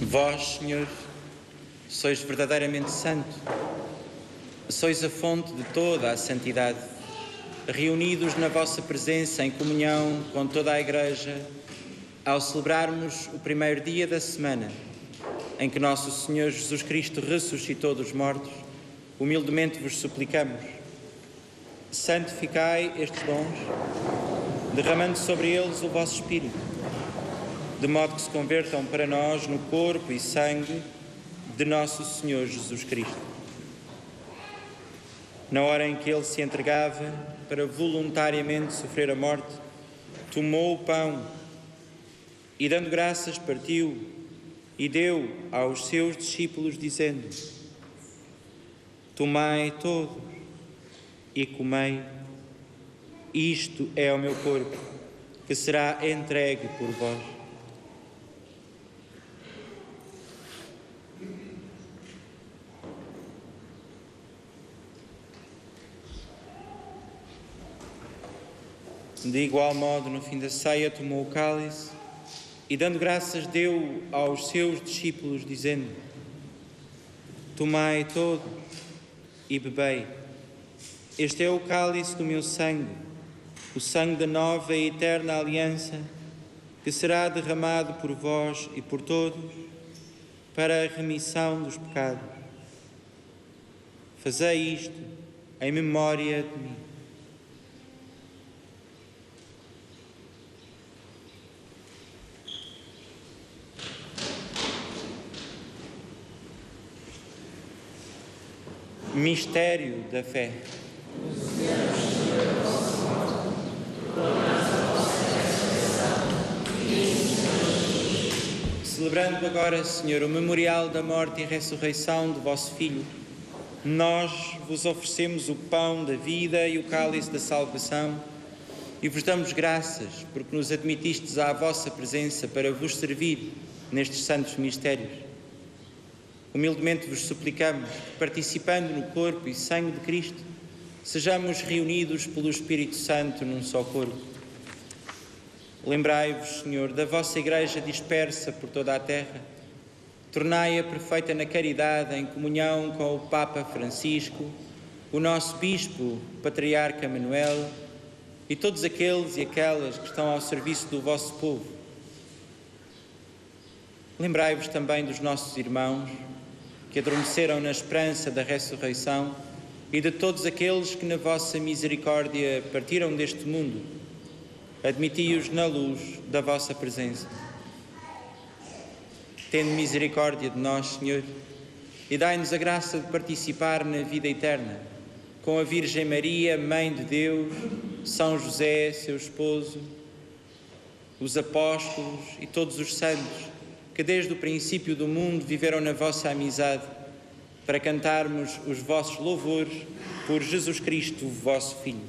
Vós, Senhor, sois verdadeiramente santo, sois a fonte de toda a santidade. Reunidos na vossa presença em comunhão com toda a Igreja, ao celebrarmos o primeiro dia da semana em que nosso Senhor Jesus Cristo ressuscitou dos mortos, humildemente vos suplicamos, santificai estes dons, derramando sobre eles o vosso Espírito, de modo que se convertam para nós no corpo e sangue de nosso Senhor Jesus Cristo. Na hora em que ele se entregava para voluntariamente sofrer a morte, tomou o pão e, dando graças, partiu e deu aos seus discípulos, dizendo: tomai todos e comei, isto é o meu corpo, que será entregue por vós. De igual modo, no fim da ceia, tomou o cálice e, dando graças, deu aos seus discípulos, dizendo: tomai todos e bebei. Este é o cálice do meu sangue, o sangue da nova e eterna aliança, que será derramado por vós e por todos para a remissão dos pecados. Fazei isto em memória de mim. Mistério da fé. Celebrando agora, Senhor, o memorial da morte e ressurreição do vosso Filho, nós vos oferecemos o pão da vida e o cálice da salvação e vos damos graças porque nos admitistes à vossa presença para vos servir nestes santos mistérios. Humildemente vos suplicamos que, participando no corpo e sangue de Cristo, sejamos reunidos pelo Espírito Santo num só corpo. Lembrai-vos, Senhor, da vossa Igreja dispersa por toda a terra. Tornai-a perfeita na caridade, em comunhão com o Papa Francisco, o nosso Bispo, Patriarca Manuel e todos aqueles e aquelas que estão ao serviço do vosso povo. Lembrai-vos também dos nossos irmãos que adormeceram na esperança da ressurreição e de todos aqueles que na vossa misericórdia partiram deste mundo. Admiti-os na luz da vossa presença. Tende misericórdia de nós, Senhor, e dai-nos a graça de participar na vida eterna, com a Virgem Maria, Mãe de Deus, São José, seu esposo, os apóstolos e todos os santos, que desde o princípio do mundo viveram na vossa amizade, para cantarmos os vossos louvores por Jesus Cristo, vosso Filho.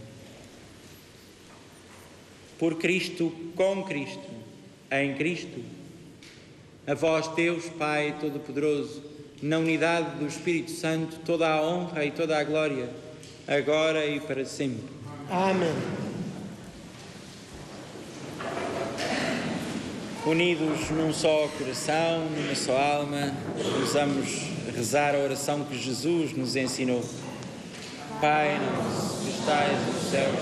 Por Cristo, com Cristo, em Cristo, a vós, Deus Pai Todo-Poderoso, na unidade do Espírito Santo, toda a honra e toda a glória, agora e para sempre. Amém. Unidos num só coração, numa só alma, vamos rezar a oração que Jesus nos ensinou. Pai nosso, que estais nos céus,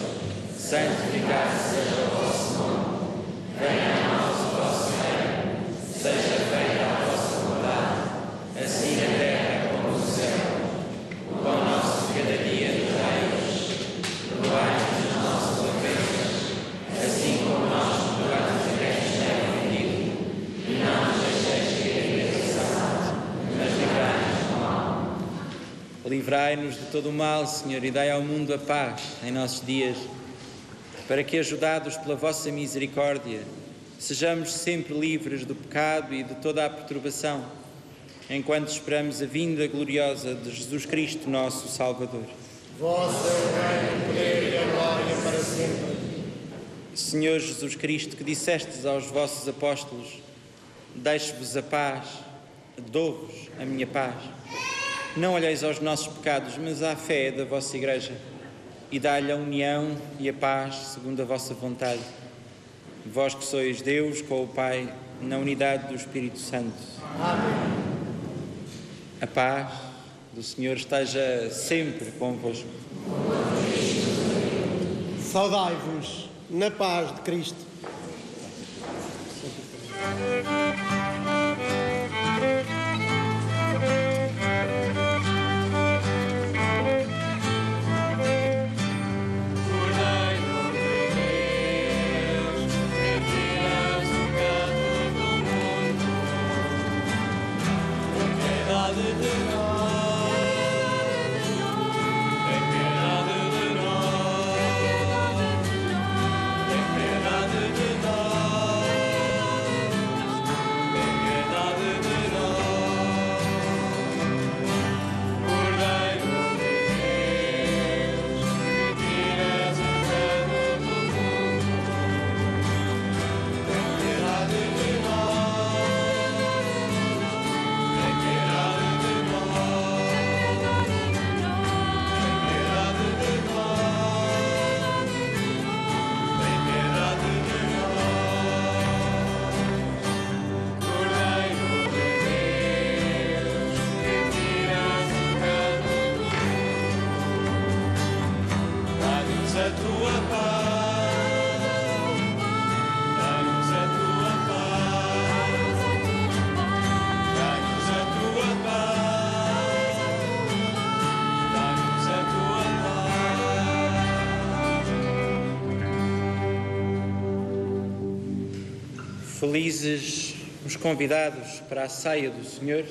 santificado seja o vosso nome. Venha a nós o vosso reino. Seja feita a vossa vontade, assim na terra como no céu. O pão nosso de cada dia nos dai hoje. Perdoai-nos as nossas ofensas, assim como nós perdoamos a quem nos tem ofendido. E não nos deixeis cair em tentação, mas livrai-nos do mal. Livrai-nos de todo o mal, Senhor, e dai ao mundo a paz em nossos dias, para que, ajudados pela vossa misericórdia, sejamos sempre livres do pecado e de toda a perturbação, enquanto esperamos a vinda gloriosa de Jesus Cristo, nosso Salvador. Vós é o reino, o poder e a glória para sempre. Senhor Jesus Cristo, que dissestes aos vossos apóstolos: deixo-vos a paz, dou-vos a minha paz. Não olheis aos nossos pecados, mas à fé da vossa Igreja, e dai-lhe a união e a paz segundo a vossa vontade. Vós que sois Deus com o Pai, na unidade do Espírito Santo. Amém. A paz do Senhor esteja sempre convosco. Saudai-vos na paz de Cristo. Felizes os convidados para a ceia do Senhor.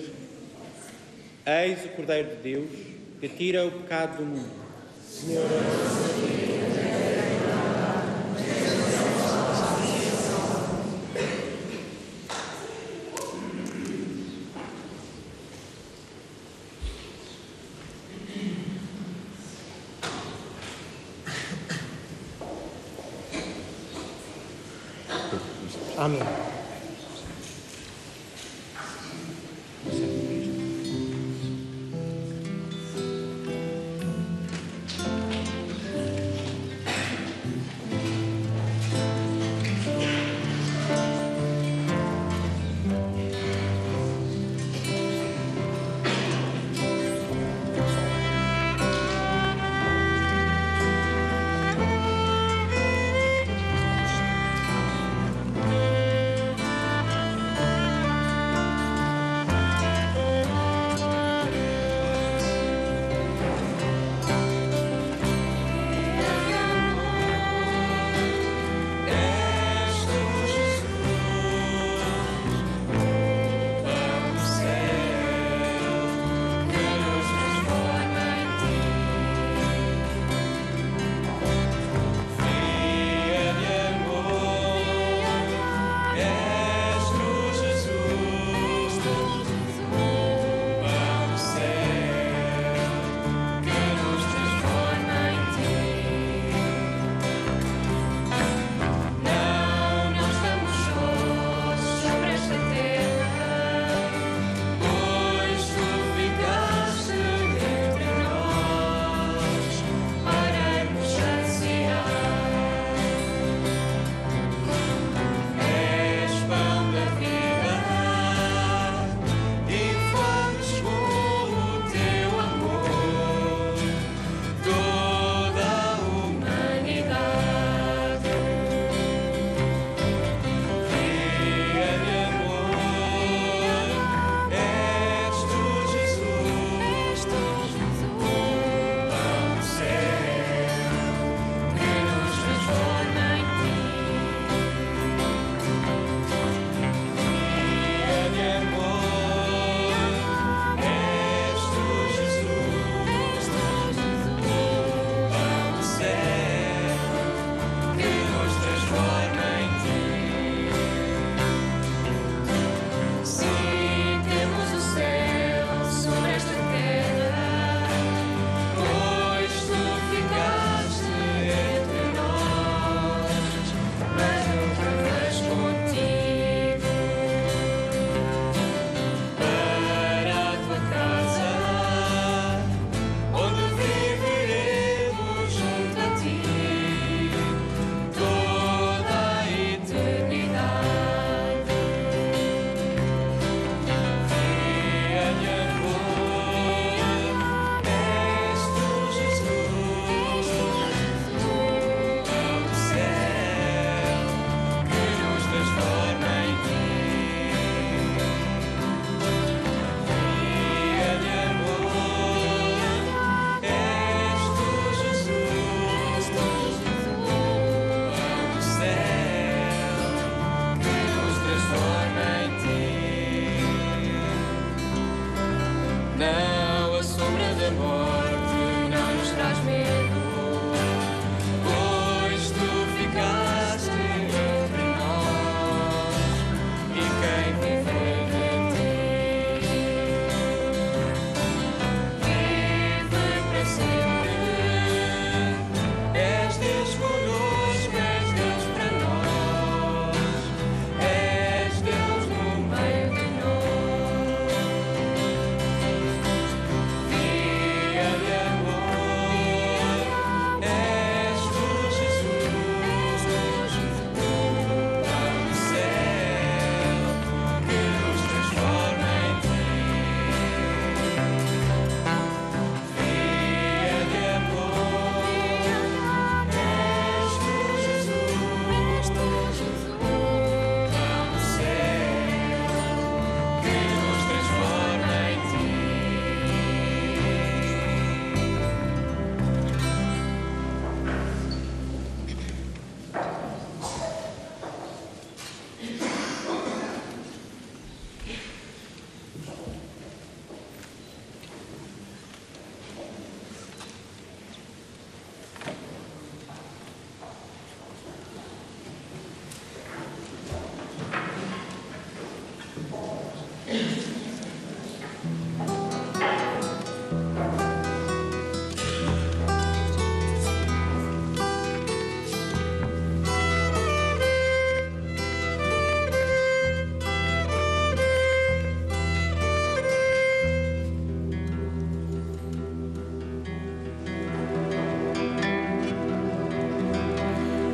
Eis o Cordeiro de Deus que tira o pecado do mundo. Senhor, Amém.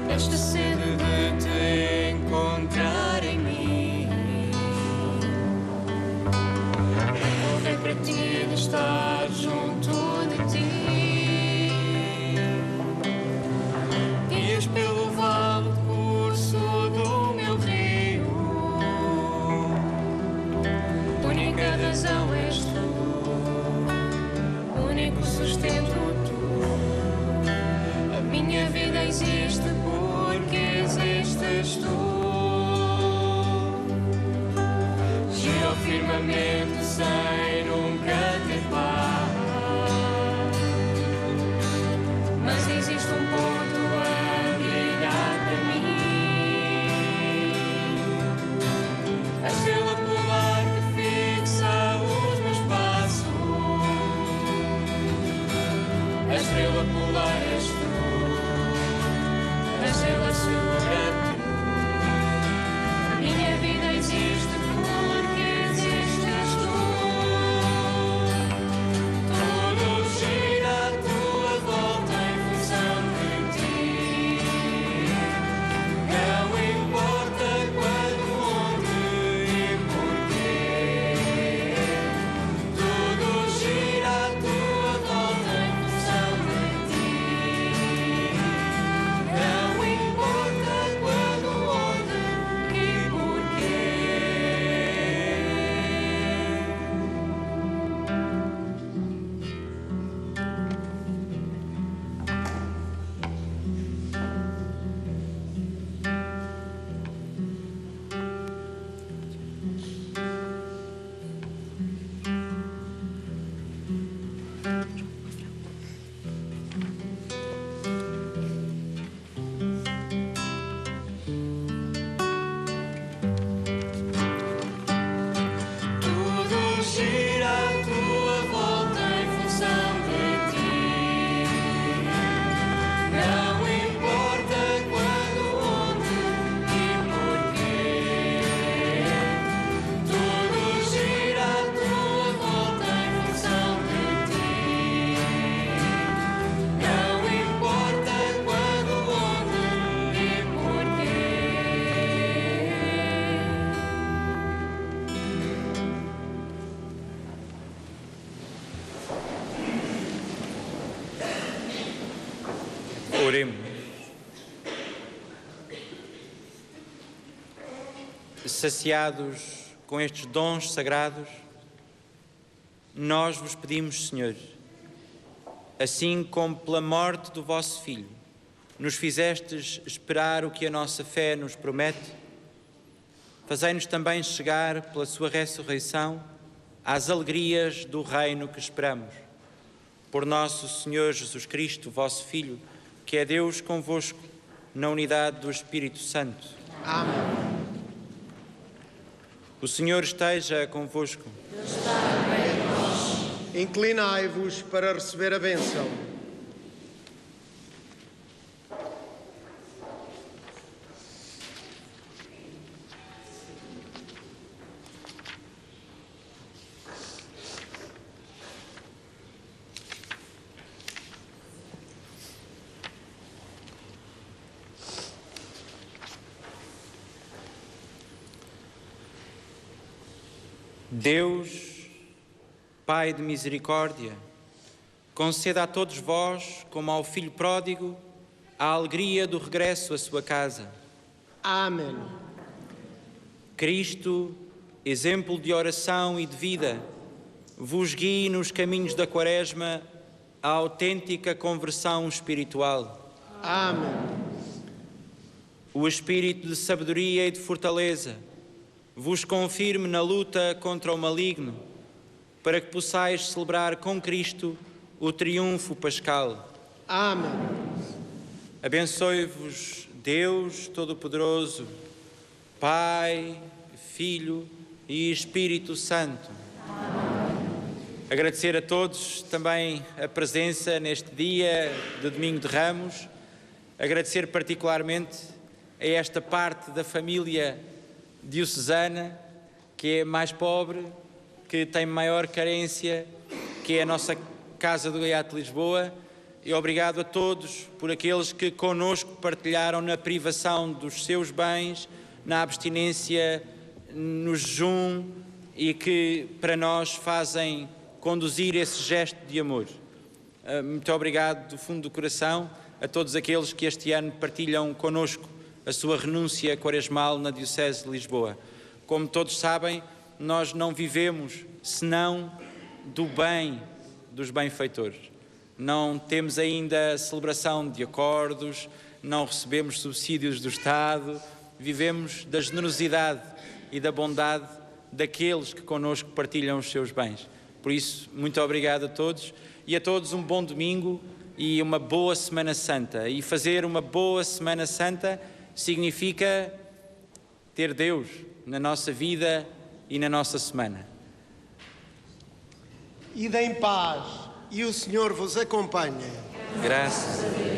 Esta sede de te encontrar em mim, é para ti de estar junto de ti. Guias pelo vale curso do meu rio, única razão és tu, único sustento tu. A minha vida existe porque existes tu. Gira ao firmamento sem nunca ter paz, mas existe um ponto a brilhar para mim, a estrela polar que fixa os meus passos. A estrela polar és tu, a estrela segura tu. A minha vida existe porque existes tu. Tudo gira à tua volta em função de ti. Não importa quando, onde e porquê. Tudo gira à tua volta em função de ti. Não importa quando, onde e porquê. Tudo gira à tua volta em função de ti. Não importa quando, onde e porquê. Tudo gira à tua volta em função de ti. Não importa quando, onde e porquê. Oremos. Saciados com estes dons sagrados, nós vos pedimos, Senhor, assim como pela morte do vosso Filho nos fizestes esperar o que a nossa fé nos promete, fazei-nos também chegar pela sua ressurreição às alegrias do reino que esperamos. Por nosso Senhor Jesus Cristo, vosso Filho, que é Deus convosco, na unidade do Espírito Santo. Amém. O Senhor esteja convosco. Inclinai-vos para receber a bênção. Deus, Pai de misericórdia, conceda a todos vós, como ao filho pródigo, a alegria do regresso à sua casa. Amém. Cristo, exemplo de oração e de vida, vos guie nos caminhos da Quaresma a autêntica conversão espiritual. Amém. O espírito de sabedoria e de fortaleza vos confirme na luta contra o maligno, para que possais celebrar com Cristo o triunfo pascal. Amém. Abençoe-vos Deus Todo-Poderoso, Pai, Filho e Espírito Santo. Agradecer a todos também a presença neste dia de Domingo de Ramos. Agradecer particularmente a esta parte da família diocesana, que é mais pobre, que tem maior carência, que é a nossa Casa do Gaiato de Lisboa. E obrigado a todos por aqueles que connosco partilharam na privação dos seus bens, na abstinência, no jejum e que para nós fazem conduzir esse gesto de amor. Muito obrigado do fundo do coração a todos aqueles que este ano partilham connosco a sua renúncia quaresmal na Diocese de Lisboa. Como todos sabem, nós não vivemos senão do bem dos benfeitores. Não temos ainda a celebração de acordos, não recebemos subsídios do Estado, vivemos da generosidade e da bondade daqueles que connosco partilham os seus bens. Por isso, muito obrigado a todos e a todos um bom domingo e uma boa Semana Santa. E fazer uma boa Semana Santa significa ter Deus na nossa vida e na nossa semana. Ide em paz e o Senhor vos acompanhe. Graças a Deus.